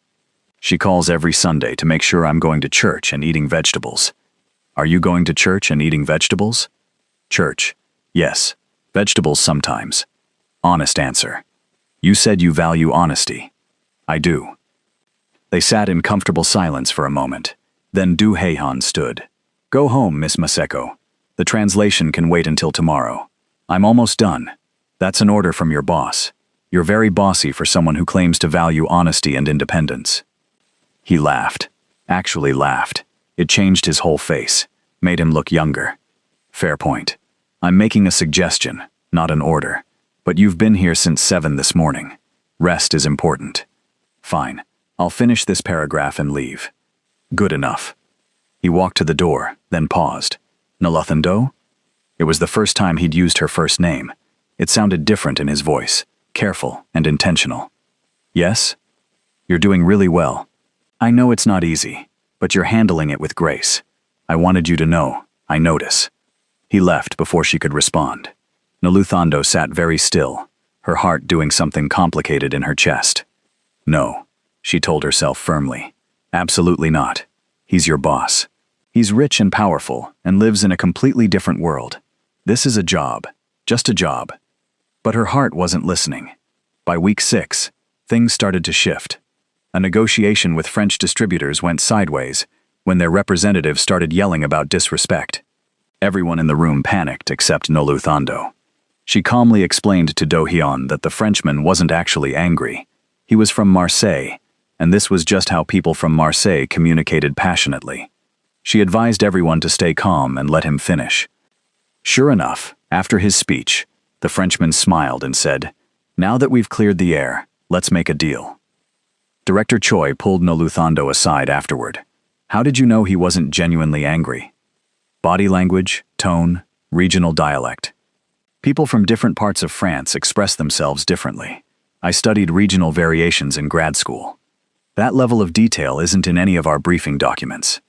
She calls every Sunday to make sure I'm going to church and eating vegetables. Are you going to church and eating vegetables? Church. Yes. Vegetables sometimes. Honest answer. You said you value honesty. I do. They sat in comfortable silence for a moment. Then Du Haehyun stood. "Go home, Miss Maseko. The translation can wait until tomorrow. I'm almost done. That's an order from your boss. You're very bossy for someone who claims to value honesty and independence." He laughed. Actually laughed. It changed his whole face, made him look younger. "Fair point. I'm making a suggestion, not an order. But you've been here since 7 this morning. Rest is important." "Fine. I'll finish this paragraph and leave." "Good enough." He walked to the door, then paused. "Noluthondo?" It was the first time he'd used her first name. It sounded different in his voice, careful and intentional. "Yes?" "You're doing really well. I know it's not easy, but you're handling it with grace. I wanted you to know, I notice." He left before she could respond. Noluthondo sat very still, her heart doing something complicated in her chest. "No," she told herself firmly. "Absolutely not. He's your boss. He's rich and powerful and lives in a completely different world. This is a job, just a job." But her heart wasn't listening. By week 6, things started to shift. A negotiation with French distributors went sideways when their representatives started yelling about disrespect. Everyone in the room panicked except Noluthondo. She calmly explained to Do Hyun that the Frenchman wasn't actually angry. He was from Marseille, and this was just how people from Marseille communicated passionately. She advised everyone to stay calm and let him finish. Sure enough, after his speech, the Frenchman smiled and said, "Now that we've cleared the air, let's make a deal." Director Choi pulled Noluthondo aside afterward. "How did you know he wasn't genuinely angry?" Body language, tone, regional dialect. People from different parts of France express themselves differently. I studied regional variations in grad school. That level of detail isn't in any of our briefing documents.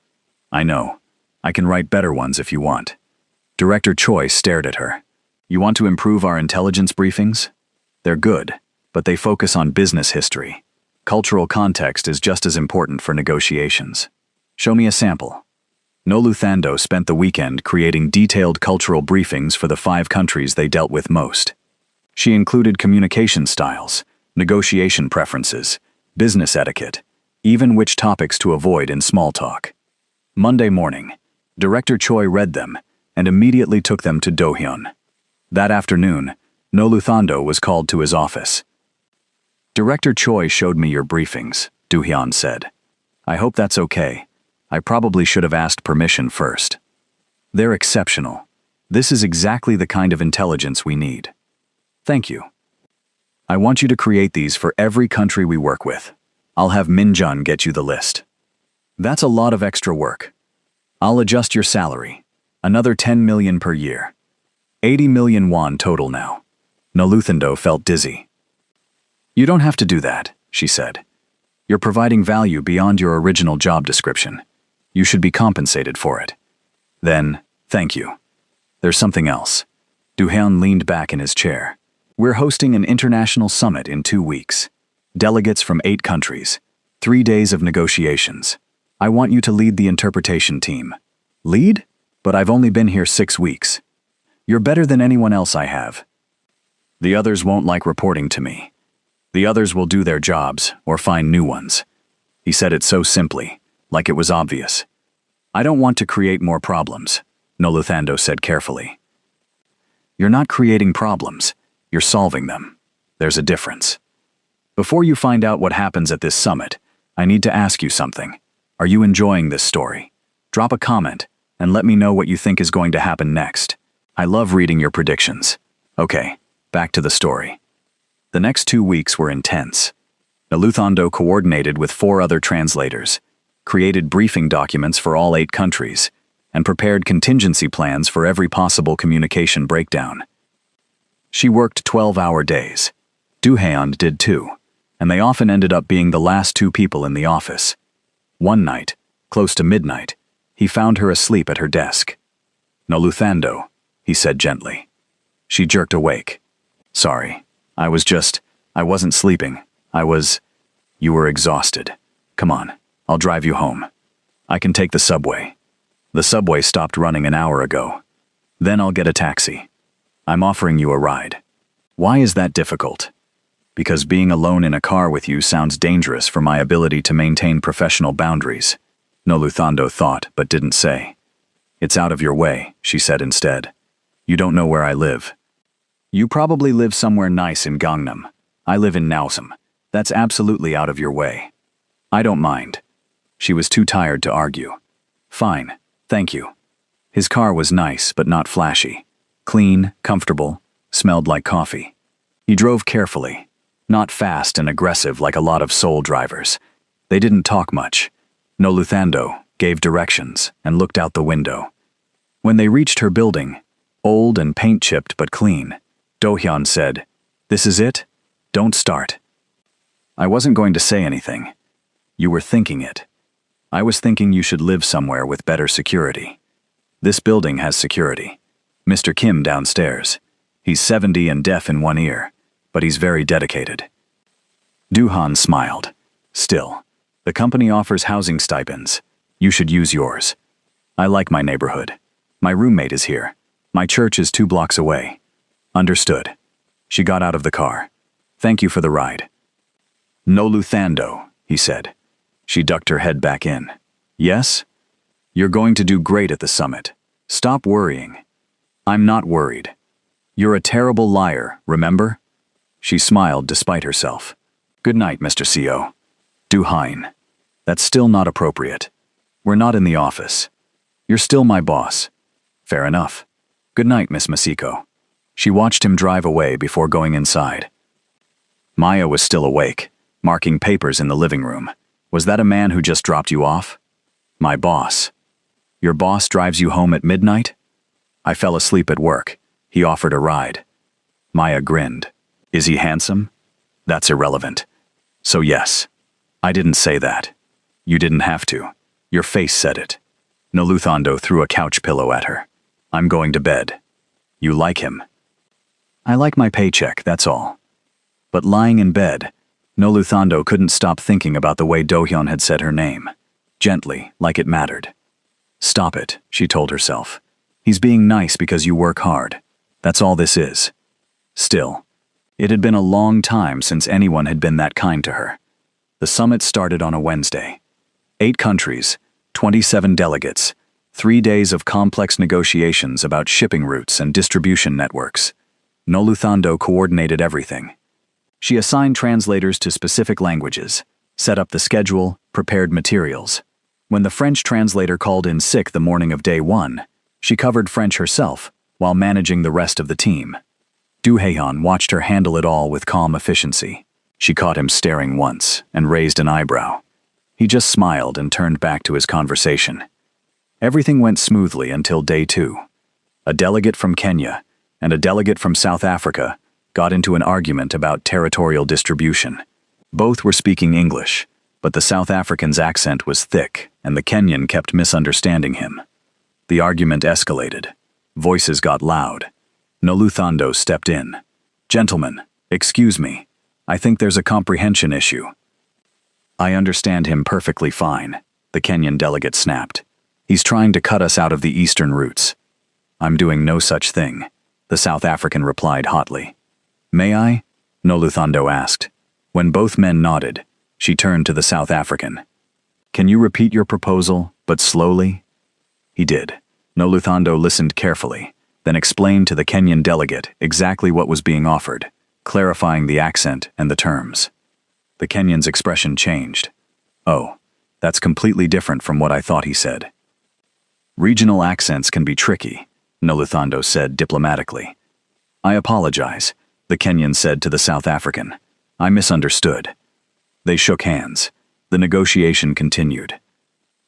I know. I can write better ones if you want. Director Choi stared at her. You want to improve our intelligence briefings? They're good, but they focus on business history. Cultural context is just as important for negotiations. Show me a sample. Noluthando spent the weekend creating detailed cultural briefings for the 5 countries they dealt with most. She included communication styles, negotiation preferences, business etiquette, even which topics to avoid in small talk. Monday morning, Director Choi read them and immediately took them to Do-hyun. That afternoon, Noluthando was called to his office. Director Choi showed me your briefings, Do-hyun said. I hope that's okay. I probably should have asked permission first. They're exceptional. This is exactly the kind of intelligence we need. Thank you. I want you to create these for every country we work with. I'll have Minjun get you the list. That's a lot of extra work. I'll adjust your salary. Another 10 million per year. 80 million won total now. Noluthando felt dizzy. You don't have to do that, she said. You're providing value beyond your original job description. You should be compensated for it. Then, thank you. There's something else. Do-hyun leaned back in his chair. We're hosting an international summit in 2 weeks. Delegates from 8 countries. 3 days of negotiations. I want you to lead the interpretation team. Lead? But I've only been here 6 weeks. You're better than anyone else I have. The others won't like reporting to me. The others will do their jobs or find new ones. He said it so simply, like it was obvious. I don't want to create more problems, Noluthando said carefully. You're not creating problems, you're solving them. There's a difference. Before you find out what happens at this summit, I need to ask you something. Are you enjoying this story? Drop a comment and let me know what you think is going to happen next. I love reading your predictions. Okay, back to the story. The next 2 weeks were intense. Noluthando coordinated with 4 other translators, created briefing documents for all 8 countries, and prepared contingency plans for every possible communication breakdown. She worked 12-hour days. Do-hyun did too, and they often ended up being the last 2 people in the office. One night, close to midnight, he found her asleep at her desk. Noluthando, he said gently. She jerked awake. Sorry, I wasn't sleeping. You were exhausted. Come on, I'll drive you home. I can take the subway. The subway stopped running an hour ago. Then I'll get a taxi. I'm offering you a ride. Why is that difficult? Because being alone in a car with you sounds dangerous for my ability to maintain professional boundaries, Noluthando thought but didn't say. It's out of your way, she said instead. You don't know where I live. You probably live somewhere nice in Gangnam. I live in Nausum. That's absolutely out of your way. I don't mind. She was too tired to argue. Fine, thank you. His car was nice but not flashy. Clean, comfortable, smelled like coffee. He drove carefully, not fast and aggressive like a lot of Seoul drivers. They didn't talk much. Noluthando gave directions and looked out the window. When they reached her building, old and paint-chipped but clean, Do-hyun said, "This is it? Don't start." I wasn't going to say anything. You were thinking it. I was thinking you should live somewhere with better security. This building has security. Mr. Kim downstairs. He's 70 and deaf in one ear, but he's very dedicated. Do-hyun smiled. Still, the company offers housing stipends. You should use yours. I like my neighborhood. My roommate is here. My church is 2 blocks away. Understood. She got out of the car. Thank you for the ride. Noluthando, he said. She ducked her head back in. Yes? You're going to do great at the summit. Stop worrying. I'm not worried. You're a terrible liar, remember? She smiled despite herself. Good night, Mr. CO. Do-hyun. That's still not appropriate. We're not in the office. You're still my boss. Fair enough. Good night, Miss Masiko. She watched him drive away before going inside. Maya was still awake, marking papers in the living room. Was that a man who just dropped you off? My boss. Your boss drives you home at midnight? I fell asleep at work. He offered a ride. Maya grinned. Is he handsome? That's irrelevant. So yes. I didn't say that. You didn't have to. Your face said it. Noluthando threw a couch pillow at her. I'm going to bed. You like him? I like my paycheck, that's all. But lying in bed, Noluthando couldn't stop thinking about the way Do-hyun had said her name. Gently, like it mattered. Stop it, she told herself. He's being nice because you work hard. That's all this is. Still, it had been a long time since anyone had been that kind to her. The summit started on a Wednesday. 8 countries, 27 delegates, 3 days of complex negotiations about shipping routes and distribution networks. Noluthando coordinated everything. She assigned translators to specific languages, set up the schedule, prepared materials. When the French translator called in sick the morning of day 1, she covered French herself while managing the rest of the team. Do-hyun watched her handle it all with calm efficiency. She caught him staring once and raised an eyebrow. He just smiled and turned back to his conversation. Everything went smoothly until day 2. A delegate from Kenya and a delegate from South Africa got into an argument about territorial distribution. Both were speaking English, but the South African's accent was thick and the Kenyan kept misunderstanding him. The argument escalated. Voices got loud. Noluthando stepped in. Gentlemen, excuse me. I think there's a comprehension issue. I understand him perfectly fine, the Kenyan delegate snapped. He's trying to cut us out of the eastern routes. I'm doing no such thing, the South African replied hotly. May I? Noluthando asked. When both men nodded, she turned to the South African. Can you repeat your proposal, but slowly? He did. Noluthando listened carefully, then explained to the Kenyan delegate exactly what was being offered, clarifying the accent and the terms. The Kenyan's expression changed. Oh, that's completely different from what I thought, he said. Regional accents can be tricky, Noluthando said diplomatically. I apologize, the Kenyan said to the South African. I misunderstood. They shook hands. The negotiation continued.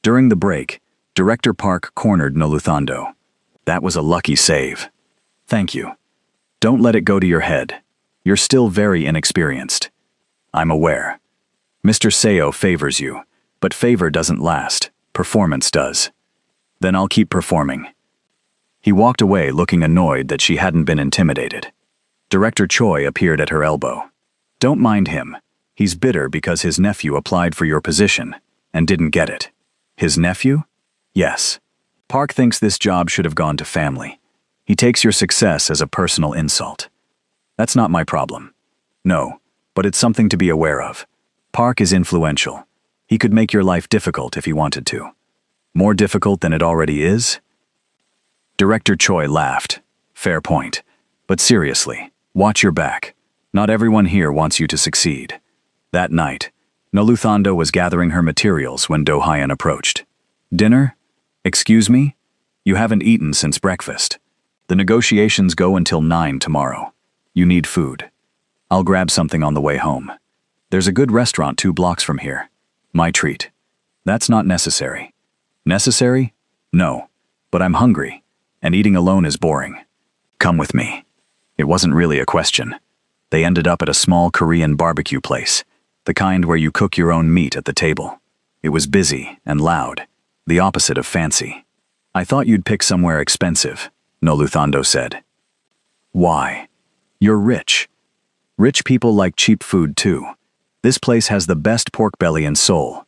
During the break, Director Park cornered Noluthando. That was a lucky save. Thank you. Don't let it go to your head. You're still very inexperienced. I'm aware. Mr. Seo favors you, but favor doesn't last. Performance does. Then I'll keep performing. He walked away looking annoyed that she hadn't been intimidated. Director Choi appeared at her elbow. Don't mind him. He's bitter because his nephew applied for your position and didn't get it. His nephew? Yes. Park thinks this job should have gone to family. He takes your success as a personal insult. That's not my problem. No, but it's something to be aware of. Park is influential. He could make your life difficult if he wanted to. More difficult than it already is? Director Choi laughed. Fair point. But seriously, watch your back. Not everyone here wants you to succeed. That night, Noluthando was gathering her materials when Do-hyun approached. Dinner? Excuse me? You haven't eaten since breakfast. The negotiations go until 9 tomorrow. You need food. I'll grab something on the way home. There's a good restaurant 2 blocks from here. My treat. That's not necessary. Necessary? No. But I'm hungry, and eating alone is boring. Come with me. It wasn't really a question. They ended up at a small Korean barbecue place, the kind where you cook your own meat at the table. It was busy and loud, the opposite of fancy. I thought you'd pick somewhere expensive, Noluthando said. Why? You're rich. Rich people like cheap food too. This place has the best pork belly in Seoul.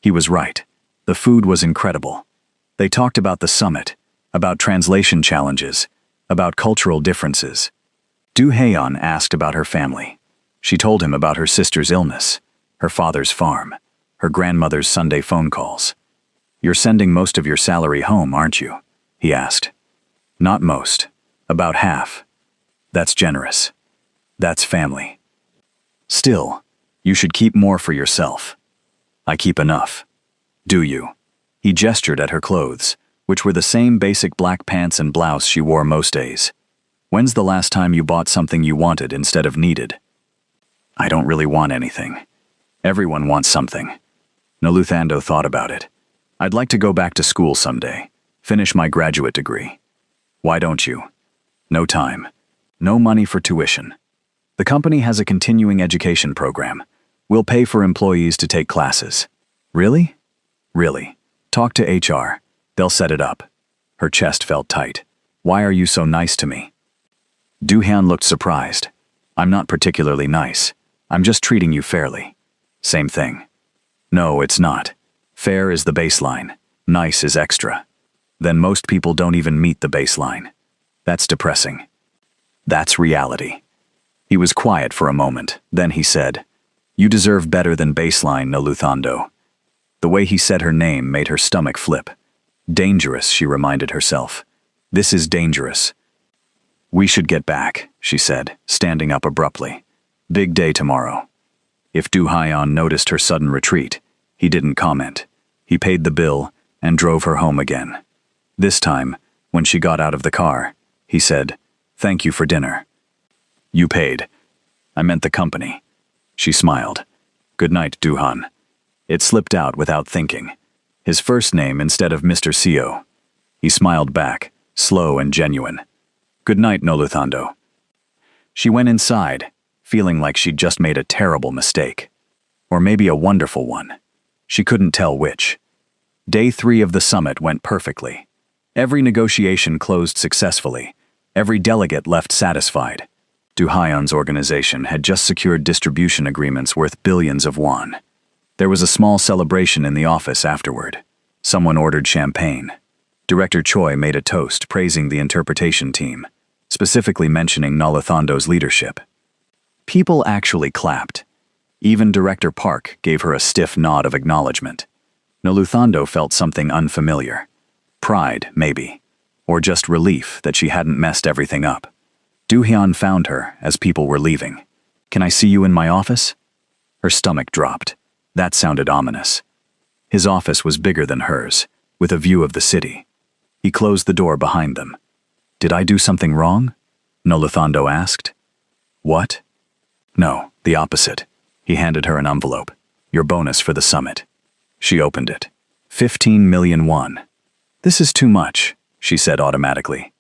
He was right. The food was incredible. They talked about the summit, about translation challenges, about cultural differences. Do-hyun asked about her family. She told him about her sister's illness, her father's farm, her grandmother's Sunday phone calls. You're sending most of your salary home, aren't you? He asked. Not most. About half. That's generous. That's family. Still, you should keep more for yourself. I keep enough. Do you? He gestured at her clothes, which were the same basic black pants and blouse she wore most days. When's the last time you bought something you wanted instead of needed? I don't really want anything. Everyone wants something. Noluthando thought about it. I'd like to go back to school someday, Finish my graduate degree. Why don't you? No time. No money for tuition. The company has a continuing education program. We'll pay for employees to take classes. Really? Really. Talk to HR. They'll set it up. Her chest felt tight. Why are you so nice to me? Do-hyun looked surprised. I'm not particularly nice. I'm just treating you fairly. Same thing. No, it's not. Fair is the baseline. Nice is extra. Then most people don't even meet the baseline. That's depressing. That's reality. He was quiet for a moment. Then he said, "You deserve better than baseline, Noluthando." The way he said her name made her stomach flip. Dangerous, she reminded herself. This is dangerous. We should get back, she said, standing up abruptly. Big day tomorrow. If Do-hyun noticed her sudden retreat, he didn't comment. He paid the bill and drove her home again. This time, when she got out of the car, he said, "Thank you for dinner." You paid. I meant the company. She smiled. Good night, Do-hyun. It slipped out without thinking. His first name instead of Mr. Seo. He smiled back, slow and genuine. Good night, Noluthando. She went inside, feeling like she'd just made a terrible mistake. Or maybe a wonderful one. She couldn't tell which. Day 3 of the summit went perfectly. Every negotiation closed successfully. Every delegate left satisfied. Do-hyun's organization had just secured distribution agreements worth billions of won. There was a small celebration in the office afterward. Someone ordered champagne. Director Choi made a toast praising the interpretation team, specifically mentioning Noluthando's leadership. People actually clapped. Even Director Park gave her a stiff nod of acknowledgement. Noluthando felt something unfamiliar. Pride, maybe. Or just relief that she hadn't messed everything up. Do-hyun found her as people were leaving. Can I see you in my office? Her stomach dropped. That sounded ominous. His office was bigger than hers, with a view of the city. He closed the door behind them. Did I do something wrong? Noluthando asked. What? No, the opposite. He handed her an envelope. Your bonus for the summit. She opened it. 15 million won. This is too much, she said automatically.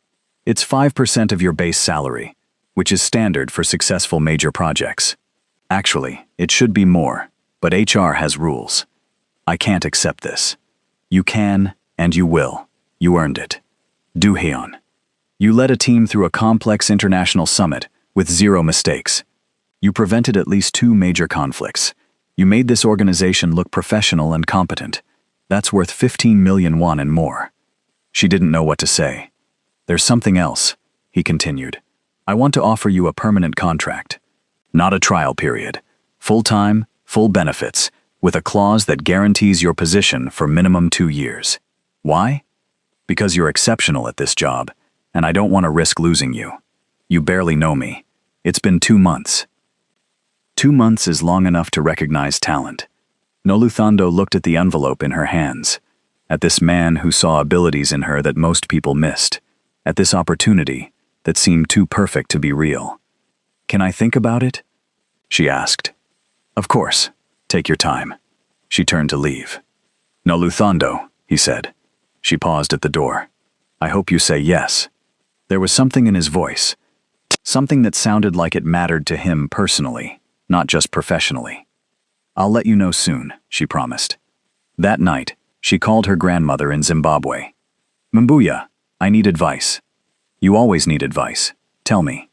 It's 5% of your base salary, which is standard for successful major projects. Actually, it should be more, but HR has rules. I can't accept this. You can, and you will. You earned it. Do-hyun. You led a team through a complex international summit with 0 mistakes. You prevented at least 2 major conflicts. You made this organization look professional and competent. That's worth 15 million won and more. She didn't know what to say. There's something else, he continued. I want to offer you a permanent contract. Not a trial period. Full-time, full benefits, with a clause that guarantees your position for minimum 2 years. Why? Because you're exceptional at this job, and I don't want to risk losing you. You barely know me. It's been 2 months. 2 months is long enough to recognize talent. Noluthando looked at the envelope in her hands, at this man who saw abilities in her that most people missed, at this opportunity that seemed too perfect to be real. Can I think about it? She asked. Of course. Take your time. She turned to leave. Noluthando, he said. She paused at the door. I hope you say yes. There was something in his voice, something that sounded like it mattered to him personally, not just professionally. I'll let you know soon, she promised. That night, she called her grandmother in Zimbabwe. Mbuya, I need advice. You always need advice. Tell me.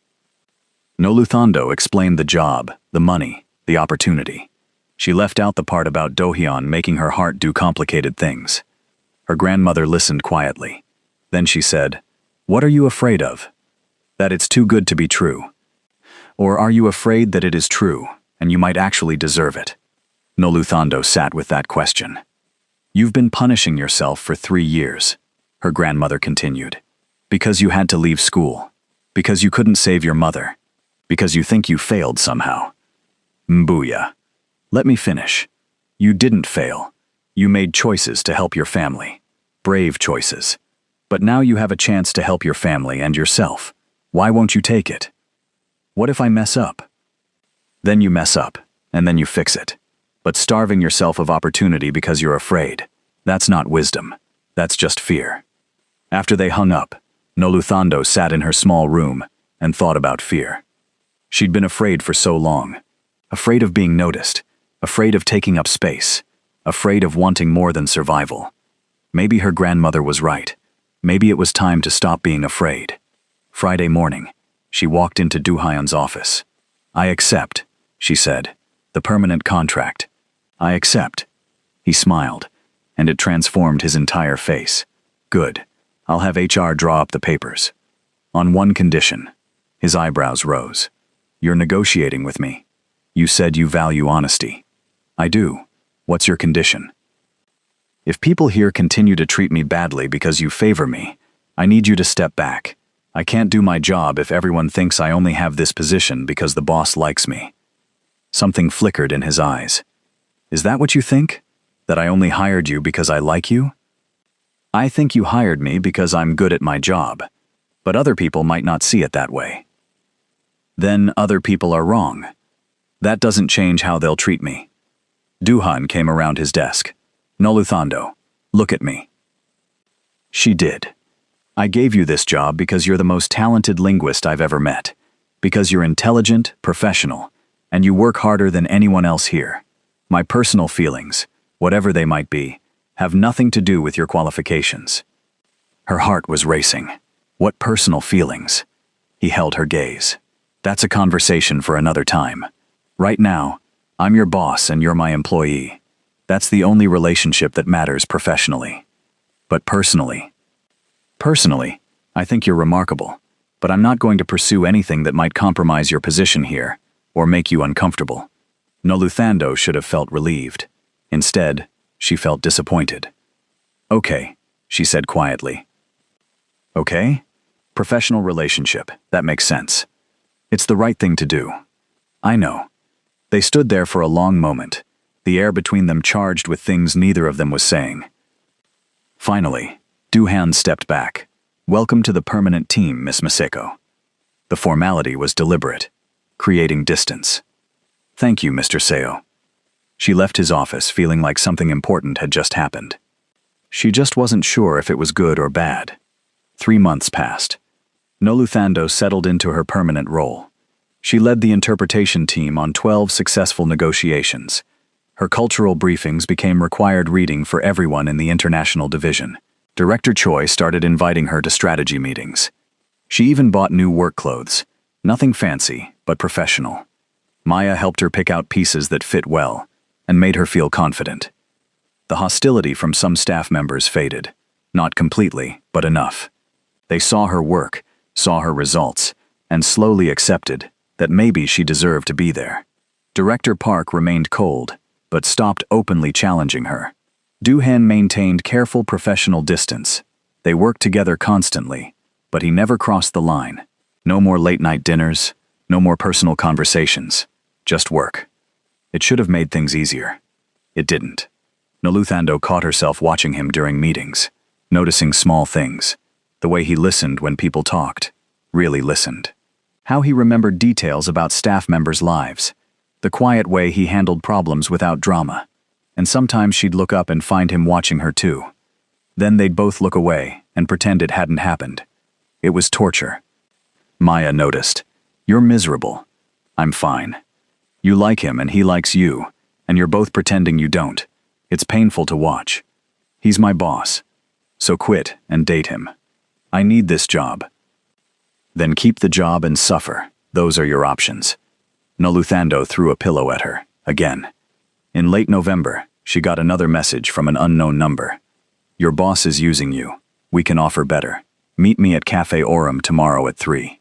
Noluthando explained the job, the money, the opportunity. She left out the part about Do-hyun making her heart do complicated things. Her grandmother listened quietly. Then she said, What are you afraid of? That it's too good to be true. Or are you afraid that it is true, and you might actually deserve it? Noluthando sat with that question. You've been punishing yourself for 3 years, her grandmother continued. Because you had to leave school. Because you couldn't save your mother. Because you think you failed somehow. Mbuya. Let me finish. You didn't fail. You made choices to help your family. Brave choices. But now you have a chance to help your family and yourself. Why won't you take it? What if I mess up? Then you mess up, and then you fix it. But starving yourself of opportunity because you're afraid, that's not wisdom. That's just fear. After they hung up, Noluthando sat in her small room and thought about fear. She'd been afraid for so long. Afraid of being noticed, afraid of taking up space, afraid of wanting more than survival. Maybe her grandmother was right. Maybe it was time to stop being afraid. Friday morning, she walked into Duhyun's office. "I accept," she said, "the permanent contract. I accept." He smiled, and it transformed his entire face. "Good. I'll have HR draw up the papers. On one condition." His eyebrows rose. "You're negotiating with me. You said you value honesty." "I do. What's your condition?" "If people here continue to treat me badly because you favor me, I need you to step back. I can't do my job if everyone thinks I only have this position because the boss likes me." Something flickered in his eyes. "Is that what you think? That I only hired you because I like you?" "I think you hired me because I'm good at my job, but other people might not see it that way." "Then other people are wrong. That doesn't change how they'll treat me." Duhan came around his desk. "Noluthando, look at me." She did. "I gave you this job because you're the most talented linguist I've ever met, because you're intelligent, professional, and you work harder than anyone else here. My personal feelings, whatever they might be, have nothing to do with your qualifications." Her heart was racing. What personal feelings? He held her gaze. "That's a conversation for another time. Right now, I'm your boss and you're my employee. That's the only relationship that matters professionally. But personally, I think you're remarkable, but I'm not going to pursue anything that might compromise your position here or make you uncomfortable." Noluthando should have felt relieved. Instead, she felt disappointed. "Okay," she said quietly. "Okay? Professional relationship, that makes sense. It's the right thing to do. I know." They stood there for a long moment, the air between them charged with things neither of them was saying. Finally, Duhan stepped back. "Welcome to the permanent team, Miss Maseko." The formality was deliberate, creating distance. "Thank you, Mr. Seo." She left his office feeling like something important had just happened. She just wasn't sure if it was good or bad. 3 months passed. Noluthando settled into her permanent role. She led the interpretation team on 12 successful negotiations. Her cultural briefings became required reading for everyone in the international division. Director Choi started inviting her to strategy meetings. She even bought new work clothes. Nothing fancy, but professional. Maya helped her pick out pieces that fit well and made her feel confident. The hostility from some staff members faded. Not completely, but enough. They saw her work, saw her results, and slowly accepted that maybe she deserved to be there. Director Park remained cold, but stopped openly challenging her. Duhan maintained careful professional distance. They worked together constantly, but he never crossed the line. No more late-night dinners, no more personal conversations, just work. It should have made things easier. It didn't. Noluthando caught herself watching him during meetings, noticing small things. The way he listened when people talked, really listened. How he remembered details about staff members' lives. The quiet way he handled problems without drama. And sometimes she'd look up and find him watching her too. Then they'd both look away and pretend it hadn't happened. It was torture. Maya noticed. "You're miserable." "I'm fine." "You like him and he likes you, and you're both pretending you don't. It's painful to watch. He's my boss. So quit and date him. I need this job." "Then keep the job and suffer. Those are your options." Noluthando threw a pillow at her, again. In late November, she got another message from an unknown number. "Your boss is using you. We can offer better. Meet me at Cafe Orem tomorrow at 3.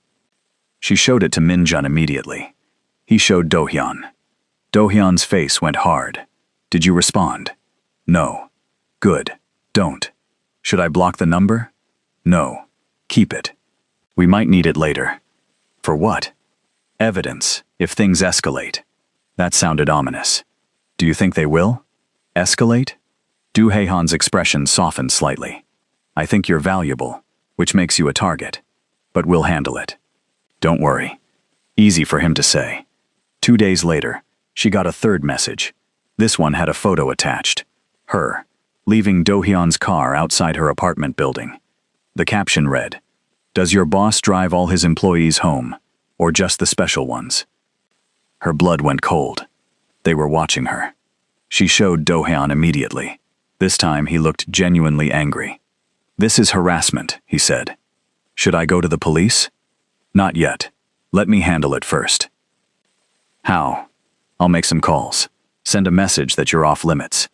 She showed it to Minjun immediately. He showed Dohyun. Dohyun's face went hard. "Did you respond?" "No." "Good. Don't." "Should I block the number?" "No. Keep it. We might need it later." "For what?" "Evidence, if things escalate." That sounded ominous. "Do you think they will?" "Escalate?" Du Heihan's expression softened slightly. "I think you're valuable, which makes you a target. But we'll handle it. Don't worry." Easy for him to say. 2 days later, she got a third message. This one had a photo attached. Her, leaving Dohyun's car outside her apartment building. The caption read, "Does your boss drive all his employees home, or just the special ones?" Her blood went cold. They were watching her. She showed Do-hyun immediately. This time he looked genuinely angry. "This is harassment," he said. "Should I go to the police?" "Not yet. Let me handle it first." "How?" "I'll make some calls. Send a message that you're off limits.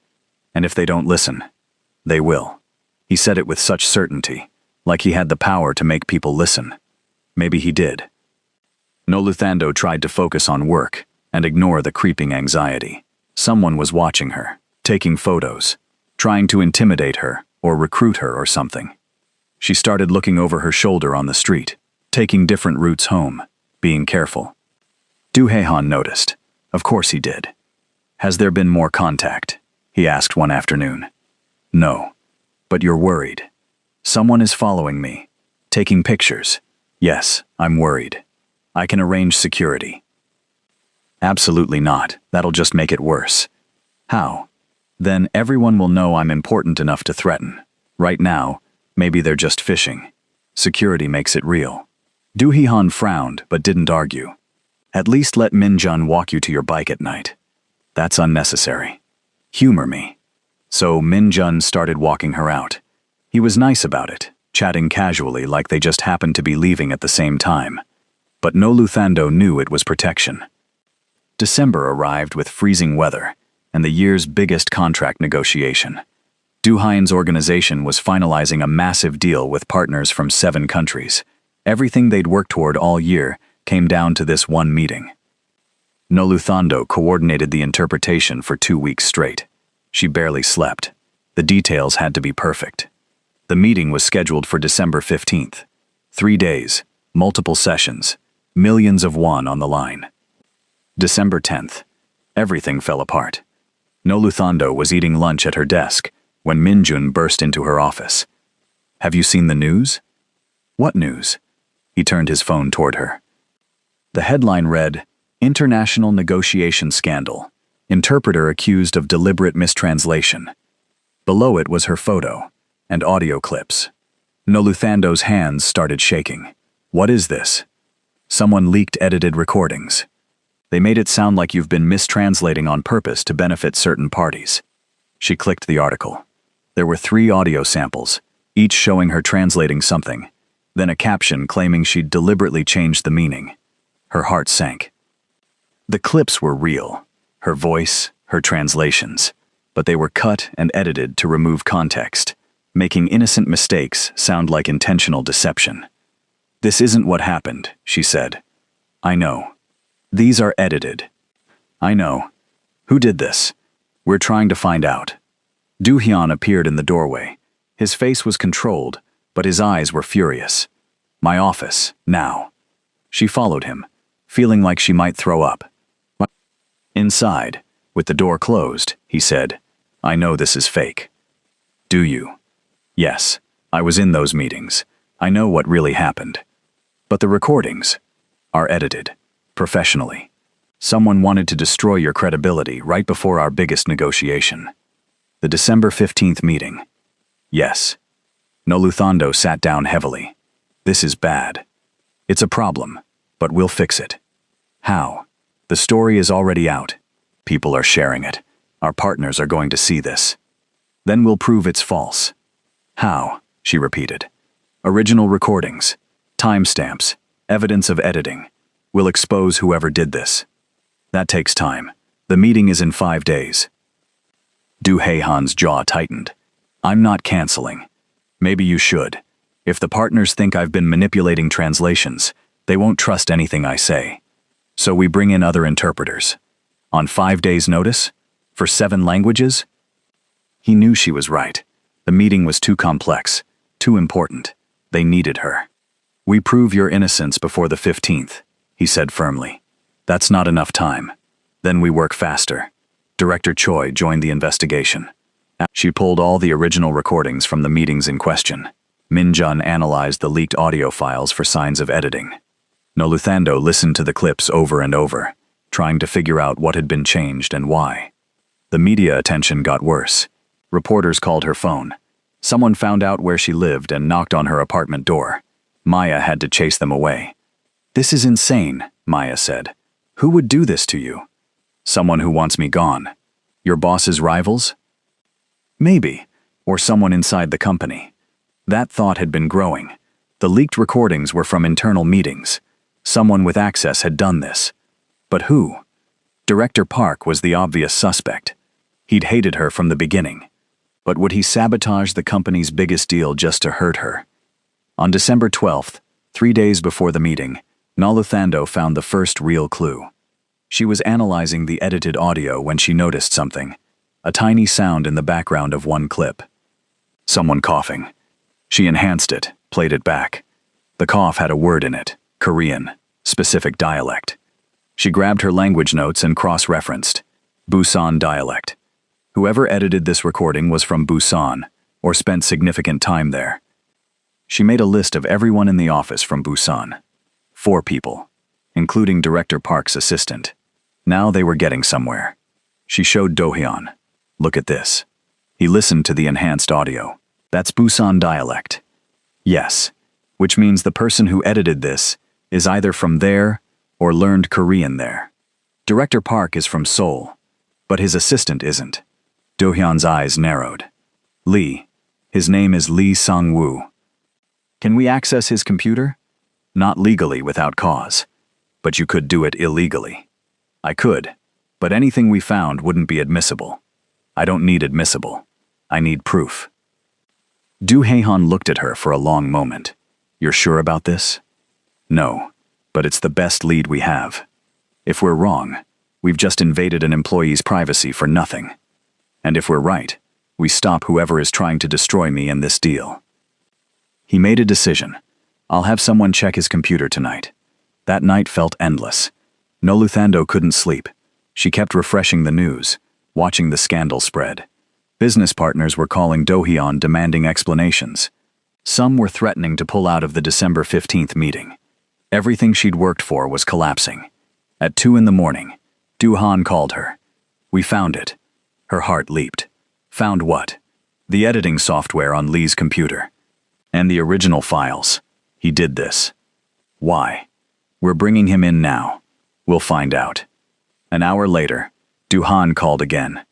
And if they don't listen, they will." He said it with such certainty, like he had the power to make people listen. Maybe he did. Noluthando tried to focus on work and ignore the creeping anxiety. Someone was watching her, taking photos, trying to intimidate her or recruit her or something. She started looking over her shoulder on the street, taking different routes home, being careful. Do-hyun noticed. Of course he did. "Has there been more contact?" he asked one afternoon. "No. But you're worried." "Someone is following me, taking pictures." "Yes, I'm worried. I can arrange security." "Absolutely not. That'll just make it worse." "How?" "Then everyone will know I'm important enough to threaten. Right now, maybe they're just fishing. Security makes it real." Do-hyun frowned but didn't argue. "At least let Min-jun walk you to your bike at night." "That's unnecessary." "Humor me." So Min-jun started walking her out. He was nice about it, chatting casually like they just happened to be leaving at the same time. But Noluthando knew it was protection. December arrived with freezing weather and the year's biggest contract negotiation. Do-hyun's organization was finalizing a massive deal with partners from 7 countries. Everything they'd worked toward all year came down to this one meeting. Noluthando coordinated the interpretation for 2 weeks straight. She barely slept. The details had to be perfect. The meeting was scheduled for December 15th. 3 days, multiple sessions, millions of won on the line. December 10th. Everything fell apart. Noluthando was eating lunch at her desk when Min-jun burst into her office. "Have you seen the news?" "What news?" He turned his phone toward her. The headline read, "International Negotiation Scandal. Interpreter accused of deliberate mistranslation." Below it was her photo and audio clips. Noluthando's hands started shaking. "What is this?" "Someone leaked edited recordings. They made it sound like you've been mistranslating on purpose to benefit certain parties." She clicked the article. There were 3 audio samples, each showing her translating something, then a caption claiming she'd deliberately changed the meaning. Her heart sank. The clips were real, her voice, her translations, but they were cut and edited to remove context, making innocent mistakes sound like intentional deception. "This isn't what happened," she said. "I know. These are edited." "I know. Who did this?" "We're trying to find out." Do-hyun appeared in the doorway. His face was controlled, but his eyes were furious. "My office, now." She followed him, feeling like she might throw up. Inside, with the door closed, he said, "I know this is fake." "Do you?" "Yes, I was in those meetings. I know what really happened. But the recordings are edited, professionally. Someone wanted to destroy your credibility right before our biggest negotiation." The December 15th meeting. "Yes." Noluthando sat down heavily. "This is bad. It's a problem, but we'll fix it." "How?" "The story is already out. People are sharing it. Our partners are going to see this. Then we'll prove it's false." "How?" she repeated. "Original recordings, timestamps, evidence of editing. We'll expose whoever did this." "That takes time. The meeting is in 5 days." Do-hyun's jaw tightened. "I'm not canceling. Maybe you should. If the partners think I've been manipulating translations, they won't trust anything I say. So we bring in other interpreters. On 5 days' notice? For 7 languages?" He knew she was right. The meeting was too complex, too important. They needed her. "We prove your innocence before the 15th, he said firmly. "That's not enough time. Then we work faster." Director Choi joined the investigation. She pulled all the original recordings from the meetings in question. Min-jun analyzed the leaked audio files for signs of editing. Noluthando listened to the clips over and over, trying to figure out what had been changed and why. The media attention got worse. Reporters called her phone. Someone found out where she lived and knocked on her apartment door. Maya had to chase them away. "This is insane," Maya said. "Who would do this to you?" "Someone who wants me gone." "Your boss's rivals?" "Maybe. Or someone inside the company." That thought had been growing. The leaked recordings were from internal meetings. Someone with access had done this. But who? Director Park was the obvious suspect. He'd hated her from the beginning. But would he sabotage the company's biggest deal just to hurt her? On December 12th, 3 days before the meeting, Noluthando found the first real clue. She was analyzing the edited audio when she noticed something. A tiny sound in the background of one clip. Someone coughing. She enhanced it, played it back. The cough had a word in it, Korean, specific dialect. She grabbed her language notes and cross-referenced. Busan dialect. Whoever edited this recording was from Busan, or spent significant time there. She made a list of everyone in the office from Busan. 4 people, including Director Park's assistant. Now they were getting somewhere. She showed Do-hyun. "Look at this." He listened to the enhanced audio. "That's Busan dialect." "Yes, which means the person who edited this is either from there or learned Korean there. Director Park is from Seoul, but his assistant isn't." Do-hyun's eyes narrowed. "Lee. His name is Lee Sang-woo." "Can we access his computer?" "Not legally without cause. But you could do it illegally." "I could, but anything we found wouldn't be admissible." "I don't need admissible. I need proof." Do-hyun looked at her for a long moment. "You're sure about this?" "No, but it's the best lead we have. If we're wrong, we've just invaded an employee's privacy for nothing. And if we're right, we stop whoever is trying to destroy me in this deal." He made a decision. "I'll have someone check his computer tonight." That night felt endless. Noluthando couldn't sleep. She kept refreshing the news, watching the scandal spread. Business partners were calling Do-hyun demanding explanations. Some were threatening to pull out of the December 15th meeting. Everything she'd worked for was collapsing. At 2 in the morning, Do-hyun called her. "We found it." Her heart leaped. "Found what?" "The editing software on Lee's computer. And the original files. He did this." "Why?" "We're bringing him in now. We'll find out." An hour later, Do-hyun called again.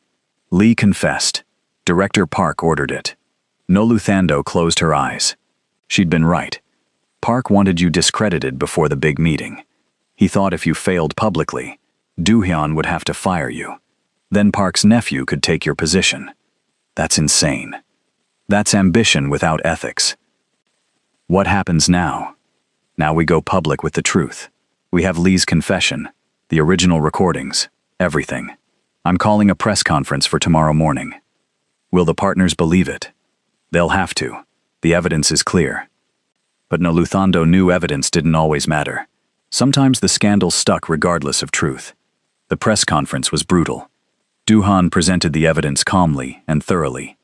Lee confessed. Director Park ordered it. Noluthando closed her eyes. She'd been right. Park wanted you discredited before the big meeting. He thought if you failed publicly, Do-hyun would have to fire you. Then Park's nephew could take your position. That's insane. That's ambition without ethics. What happens now? Now we go public with the truth. We have Lee's confession, the original recordings, everything. I'm calling a press conference for tomorrow morning. Will the partners believe it? They'll have to. The evidence is clear. But Noluthando knew evidence didn't always matter. Sometimes the scandal stuck regardless of truth. The press conference was brutal. Do-hyun presented the evidence calmly and thoroughly.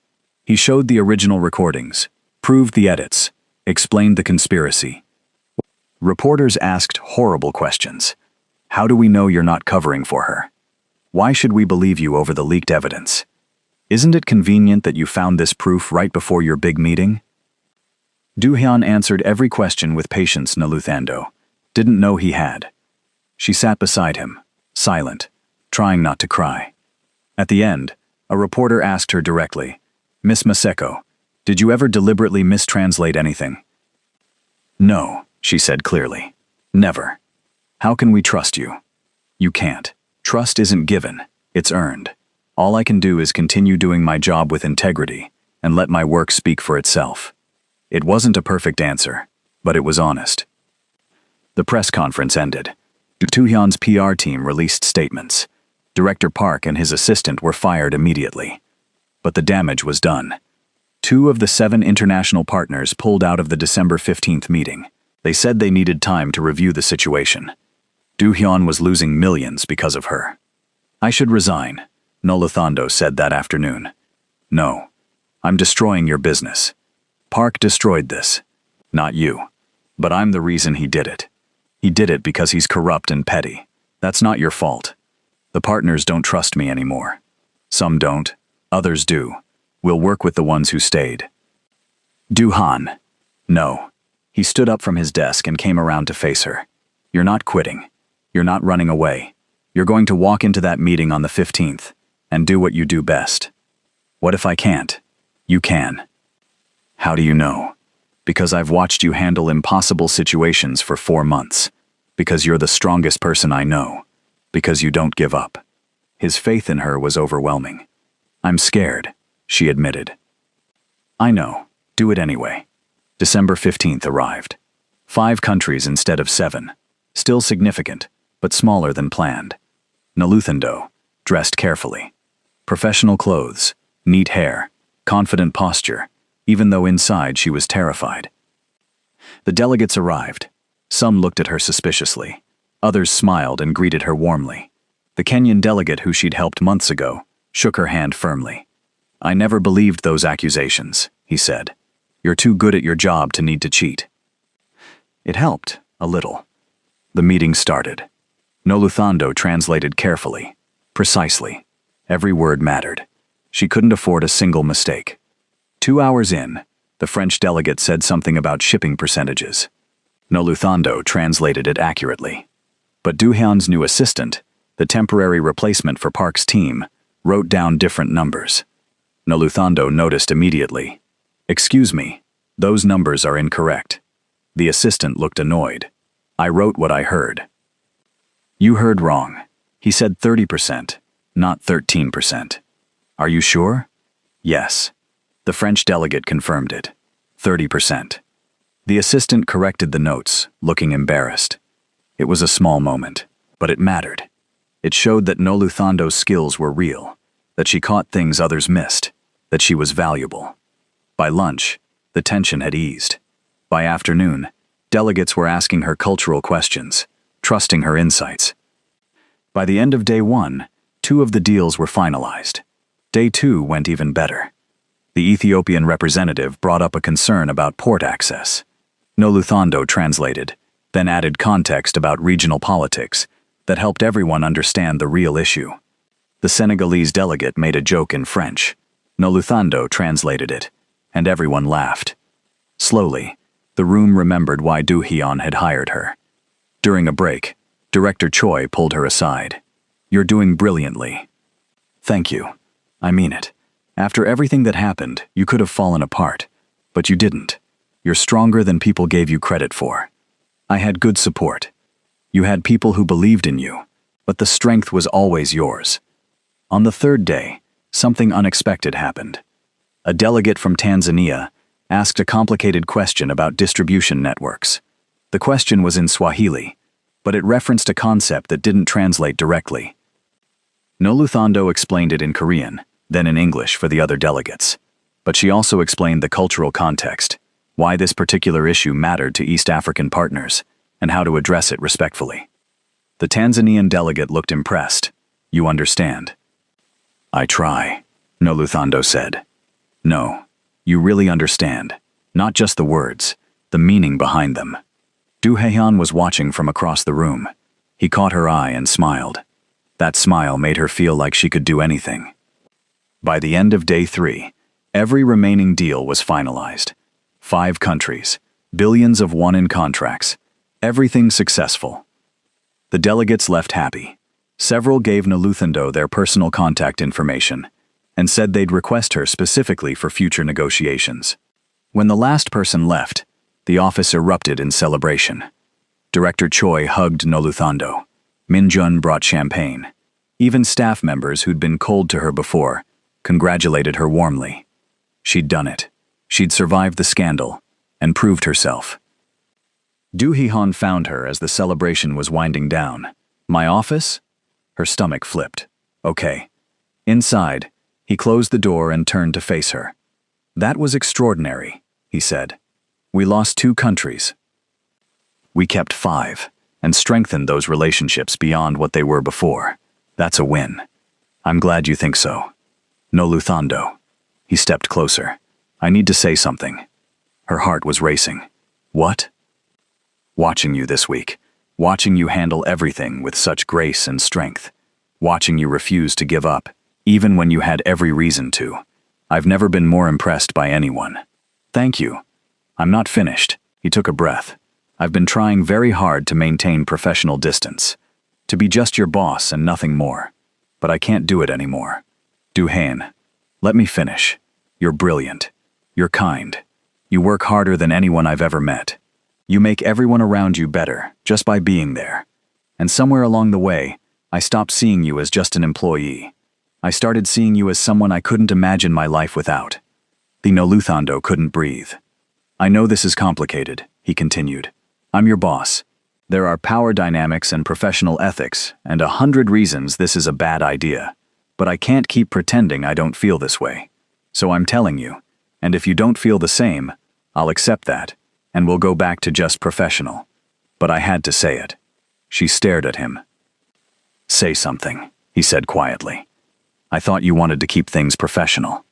He showed the original recordings, proved the edits, explained the conspiracy. Reporters asked horrible questions. How do we know you're not covering for her? Why should we believe you over the leaked evidence? Isn't it convenient that you found this proof right before your big meeting? Do-hyun answered every question with patience. Noluthando didn't know he had. She sat beside him, silent, trying not to cry. At the end, a reporter asked her directly, "Miss Maseko, did you ever deliberately mistranslate anything?" "No," she said clearly. "Never. How can we trust you?" "You can't. Trust isn't given, it's earned. All I can do is continue doing my job with integrity and let my work speak for itself." It wasn't a perfect answer, but it was honest. The press conference ended. Do-hyun's PR team released statements. Director Park and his assistant were fired immediately. But the damage was done. 2 of the 7 international partners pulled out of the December 15th meeting. They said they needed time to review the situation. Do-hyun was losing millions because of her. "I should resign," Noluthando said that afternoon. "No. I'm destroying your business. Park destroyed this. Not you. But I'm the reason he did it. He did it because he's corrupt and petty. That's not your fault. The partners don't trust me anymore. Some don't. Others do. We'll work with the ones who stayed. Duhan. No. He stood up from his desk and came around to face her. You're not quitting. You're not running away. You're going to walk into that meeting on the 15th and do what you do best. What if I can't? You can. How do you know? Because I've watched you handle impossible situations for 4 months. Because you're the strongest person I know. Because you don't give up. His faith in her was overwhelming. I'm scared, she admitted. I know. Do it anyway. December 15th arrived. 5 countries instead of 7. Still significant, but smaller than planned. Noluthando, dressed carefully. Professional clothes, neat hair, confident posture, even though inside she was terrified. The delegates arrived. Some looked at her suspiciously. Others smiled and greeted her warmly. The Kenyan delegate who she'd helped months ago shook her hand firmly. I never believed those accusations, he said. You're too good at your job to need to cheat. It helped, a little. The meeting started. Noluthando translated carefully, precisely. Every word mattered. She couldn't afford a single mistake. 2 hours in, the French delegate said something about shipping percentages. Noluthando translated it accurately. But Duhan's new assistant, the temporary replacement for Park's team, wrote down different numbers. Noluthando noticed immediately. Excuse me, those numbers are incorrect. The assistant looked annoyed. I wrote what I heard. You heard wrong. He said 30%, not 13%. Are you sure? Yes. The French delegate confirmed it. 30%. The assistant corrected the notes, looking embarrassed. It was a small moment, but it mattered. It showed that Noluthando's skills were real, that she caught things others missed, that she was valuable. By lunch, the tension had eased. By afternoon, delegates were asking her cultural questions, trusting her insights. By the end of day 1, 2 of the deals were finalized. Day 2 went even better. The Ethiopian representative brought up a concern about port access. Noluthando translated, then added context about regional politics that helped everyone understand the real issue. The Senegalese delegate made a joke in French. Noluthando translated it, and everyone laughed. Slowly, the room remembered why Duhan had hired her. During a break, Director Choi pulled her aside. You're doing brilliantly. Thank you. I mean it. After everything that happened, you could have fallen apart. But you didn't. You're stronger than people gave you credit for. I had good support. You had people who believed in you, but the strength was always yours. On the 3rd day, something unexpected happened. A delegate from Tanzania asked a complicated question about distribution networks. The question was in Swahili, but it referenced a concept that didn't translate directly. Noluthando explained it in Korean, then in English for the other delegates. But she also explained the cultural context, why this particular issue mattered to East African partners, and how to address it respectfully. The Tanzanian delegate looked impressed. You understand? I try, Noluthando said. No, you really understand. Not just the words, the meaning behind them. Duhan was watching from across the room. He caught her eye and smiled. That smile made her feel like she could do anything. By the end of day 3, every remaining deal was finalized. 5 countries, billions of won in contracts, everything successful. The delegates left happy. Several gave Noluthando their personal contact information and said they'd request her specifically for future negotiations. When the last person left, the office erupted in celebration. Director Choi hugged Noluthando. Minjun brought champagne. Even staff members who'd been cold to her before congratulated her warmly. She'd done it. She'd survived the scandal and proved herself. Duhan found her as the celebration was winding down. My office? Her stomach flipped. Okay. Inside, he closed the door and turned to face her. That was extraordinary, he said. We lost 2 countries. We kept 5 and strengthened those relationships beyond what they were before. That's a win. I'm glad you think so. Noluthando. He stepped closer. I need to say something. Her heart was racing. What? Watching you this week. Watching you handle everything with such grace and strength. Watching you refuse to give up, even when you had every reason to. I've never been more impressed by anyone. Thank you. I'm not finished. He took a breath. I've been trying very hard to maintain professional distance. To be just your boss and nothing more. But I can't do it anymore. Do-han, let me finish. You're brilliant. You're kind. You work harder than anyone I've ever met. You make everyone around you better just by being there. And somewhere along the way, I stopped seeing you as just an employee. I started seeing you as someone I couldn't imagine my life without. The Noluthando couldn't breathe. I know this is complicated, he continued. I'm your boss. There are power dynamics and professional ethics, and 100 reasons this is a bad idea. But I can't keep pretending I don't feel this way. So I'm telling you, and if you don't feel the same, I'll accept that, and we'll go back to just professional. But I had to say it. She stared at him. Say something, he said quietly. I thought you wanted to keep things professional.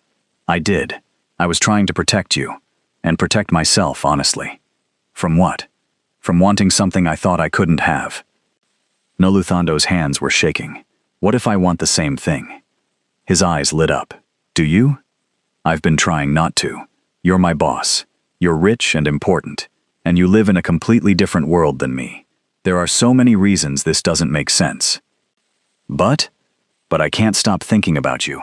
I did. I was trying to protect you, and protect myself, honestly. From what? From wanting something I thought I couldn't have. Noluthando's hands were shaking. What if I want the same thing? His eyes lit up. Do you? I've been trying not to. You're my boss. You're rich and important, and you live in a completely different world than me. There are so many reasons this doesn't make sense. But I can't stop thinking about you.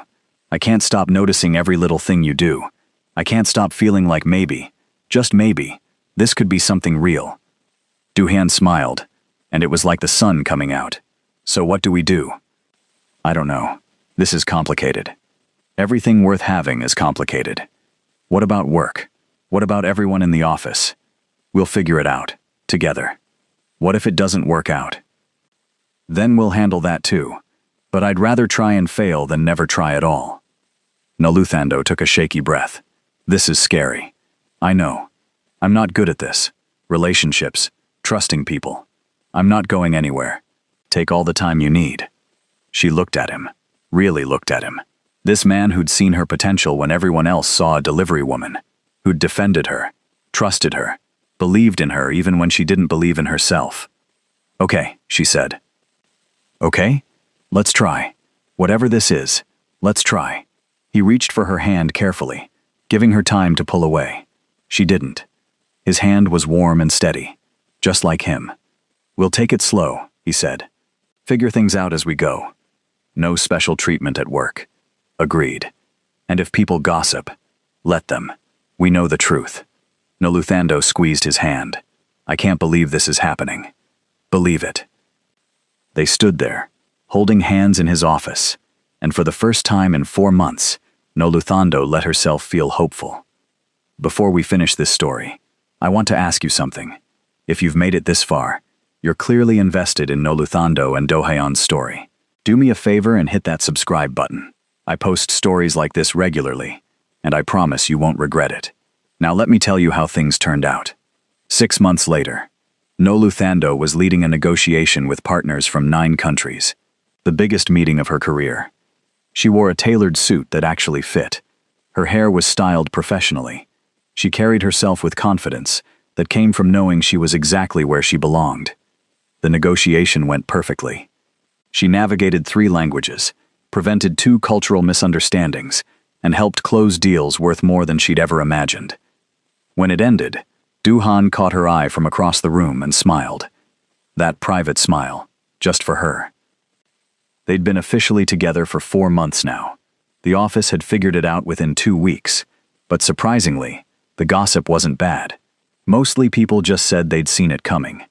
I can't stop noticing every little thing you do. I can't stop feeling like maybe, just maybe, this could be something real. Du-han smiled, and it was like the sun coming out. So what do we do? I don't know. This is complicated. Everything worth having is complicated. What about work? What about everyone in the office? We'll figure it out, together. What if it doesn't work out? Then we'll handle that too. But I'd rather try and fail than never try at all. Noluthando took a shaky breath. This is scary. I know. I'm not good at this. Relationships, trusting people. I'm not going anywhere. Take all the time you need. She looked at him. Really looked at him. This man who'd seen her potential when everyone else saw a delivery woman. Who'd defended her, trusted her, believed in her even when she didn't believe in herself. Okay, she said. Okay? Let's try. Whatever this is, let's try. He reached for her hand carefully, giving her time to pull away. She didn't. His hand was warm and steady, just like him. We'll take it slow, he said. Figure things out as we go. No special treatment at work. Agreed. And if people gossip, let them. We know the truth. Noluthando squeezed his hand. I can't believe this is happening. Believe it. They stood there, holding hands in his office, and for the first time in 4 months, Noluthando let herself feel hopeful. Before we finish this story, I want to ask you something. If you've made it this far, you're clearly invested in Noluthando and Do-han's story. Do me a favor and hit that subscribe button. I post stories like this regularly, and I promise you won't regret it. Now let me tell you how things turned out. 6 months later, Noluthando was leading a negotiation with partners from 9 countries, the biggest meeting of her career. She wore a tailored suit that actually fit. Her hair was styled professionally. She carried herself with confidence that came from knowing she was exactly where she belonged. The negotiation went perfectly. She navigated 3 languages, prevented 2 cultural misunderstandings, and helped close deals worth more than she'd ever imagined. When it ended, Du-han caught her eye from across the room and smiled. That private smile, just for her. They'd been officially together for 4 months now. The office had figured it out within 2 weeks, but surprisingly, the gossip wasn't bad. Mostly people just said they'd seen it coming.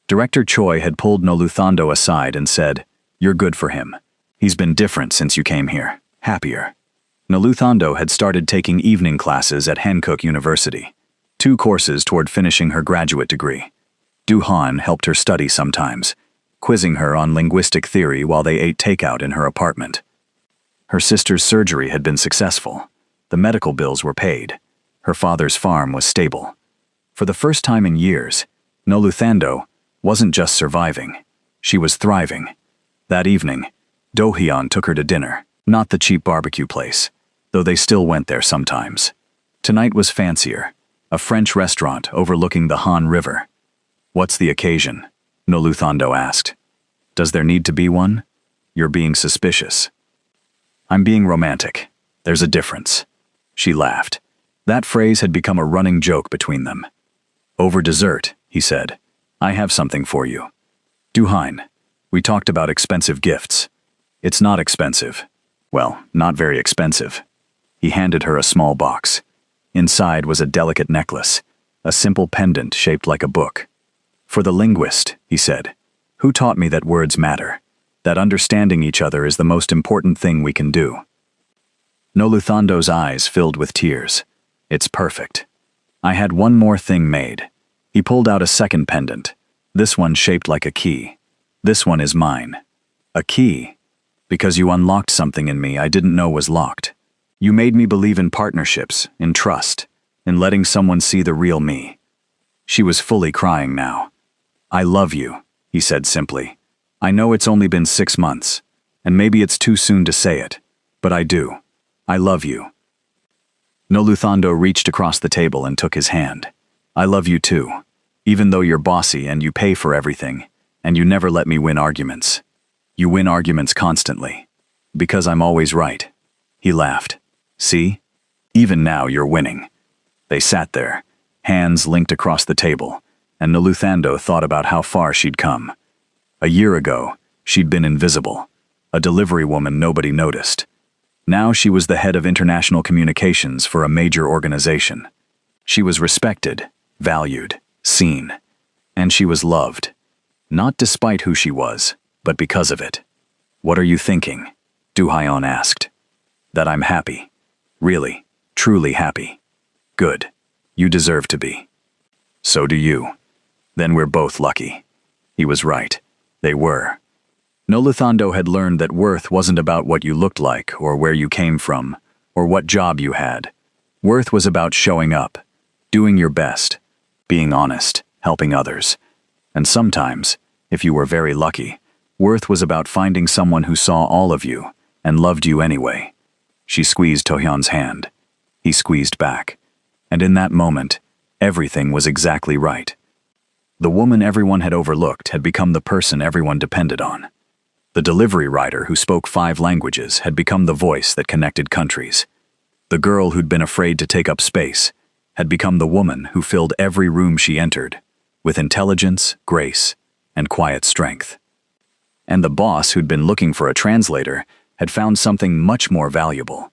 Director Choi had pulled Noluthando aside and said, "You're good for him. He's been different since you came here, happier." Noluthando had started taking evening classes at Hankook University, 2 courses toward finishing her graduate degree. Du-han helped her study sometimes, quizzing her on linguistic theory while they ate takeout in her apartment. Her sister's surgery had been successful. The medical bills were paid. Her father's farm was stable. For the first time in years, Noluthando wasn't just surviving, she was thriving. That evening, Do-han took her to dinner, not the cheap barbecue place, though they still went there sometimes. Tonight was fancier, a French restaurant overlooking the Han River. "What's the occasion?" Noluthando asked. "Does there need to be one? You're being suspicious." "I'm being romantic. There's a difference." She laughed. That phrase had become a running joke between them. Over dessert, he said, I have something for you. Du Hein, we talked about expensive gifts. It's not expensive. Well, not very expensive. He handed her a small box. Inside was a delicate necklace, a simple pendant shaped like a book. For the linguist, he said, who taught me that words matter, that understanding each other is the most important thing we can do. Noluthando's eyes filled with tears. It's perfect. I had one more thing made. He pulled out a second pendant. This one shaped like a key. This one is mine. A key. Because you unlocked something in me I didn't know was locked. You made me believe in partnerships, in trust, in letting someone see the real me. She was fully crying now. I love you, he said simply. I know it's only been 6 months, and maybe it's too soon to say it, but I do. I love you. Noluthando reached across the table and took his hand. I love you too, even though you're bossy and you pay for everything, and you never let me win arguments. You win arguments constantly. Because I'm always right. He laughed. See? Even now you're winning. They sat there, hands linked across the table, and Noluthando thought about how far she'd come. A year ago, she'd been invisible, a delivery woman nobody noticed. Now she was the head of international communications for a major organization. She was respected, valued, seen, and she was loved. Not despite who she was, but because of it. What are you thinking? Du Hein asked. That I'm happy. Really, truly happy. Good. You deserve to be. So do you. Then we're both lucky. He was right. They were. Noluthando had learned that worth wasn't about what you looked like or where you came from or what job you had. Worth was about showing up, doing your best, being honest, helping others. And sometimes, if you were very lucky, worth was about finding someone who saw all of you and loved you anyway. She squeezed Tohyun's hand. He squeezed back. And in that moment, everything was exactly right. The woman everyone had overlooked had become the person everyone depended on. The delivery rider who spoke 5 languages had become the voice that connected countries. The girl who'd been afraid to take up space had become the woman who filled every room she entered, with intelligence, grace, and quiet strength. And the boss who'd been looking for a translator had found something much more valuable.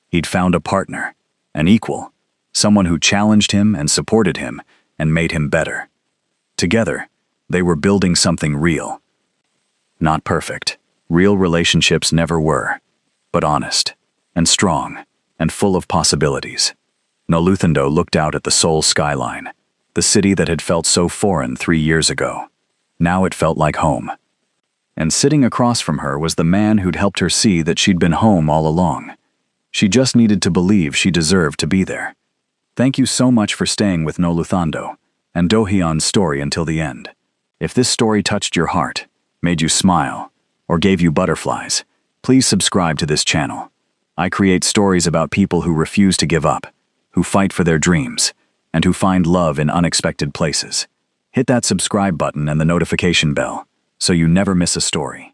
He'd found a partner, an equal, someone who challenged him and supported him and made him better. Together, they were building something real. Not perfect. Real relationships never were, but honest, and strong, and full of possibilities. Noluthando looked out at the Seoul skyline, the city that had felt so foreign 3 years ago. Now it felt like home. And sitting across from her was the man who'd helped her see that she'd been home all along. She just needed to believe she deserved to be there. Thank you so much for staying with Noluthando and Do Hyun's story until the end. If this story touched your heart, made you smile, or gave you butterflies, please subscribe to this channel. I create stories about people who refuse to give up, who fight for their dreams, and who find love in unexpected places. Hit that subscribe button and the notification bell, so you never miss a story.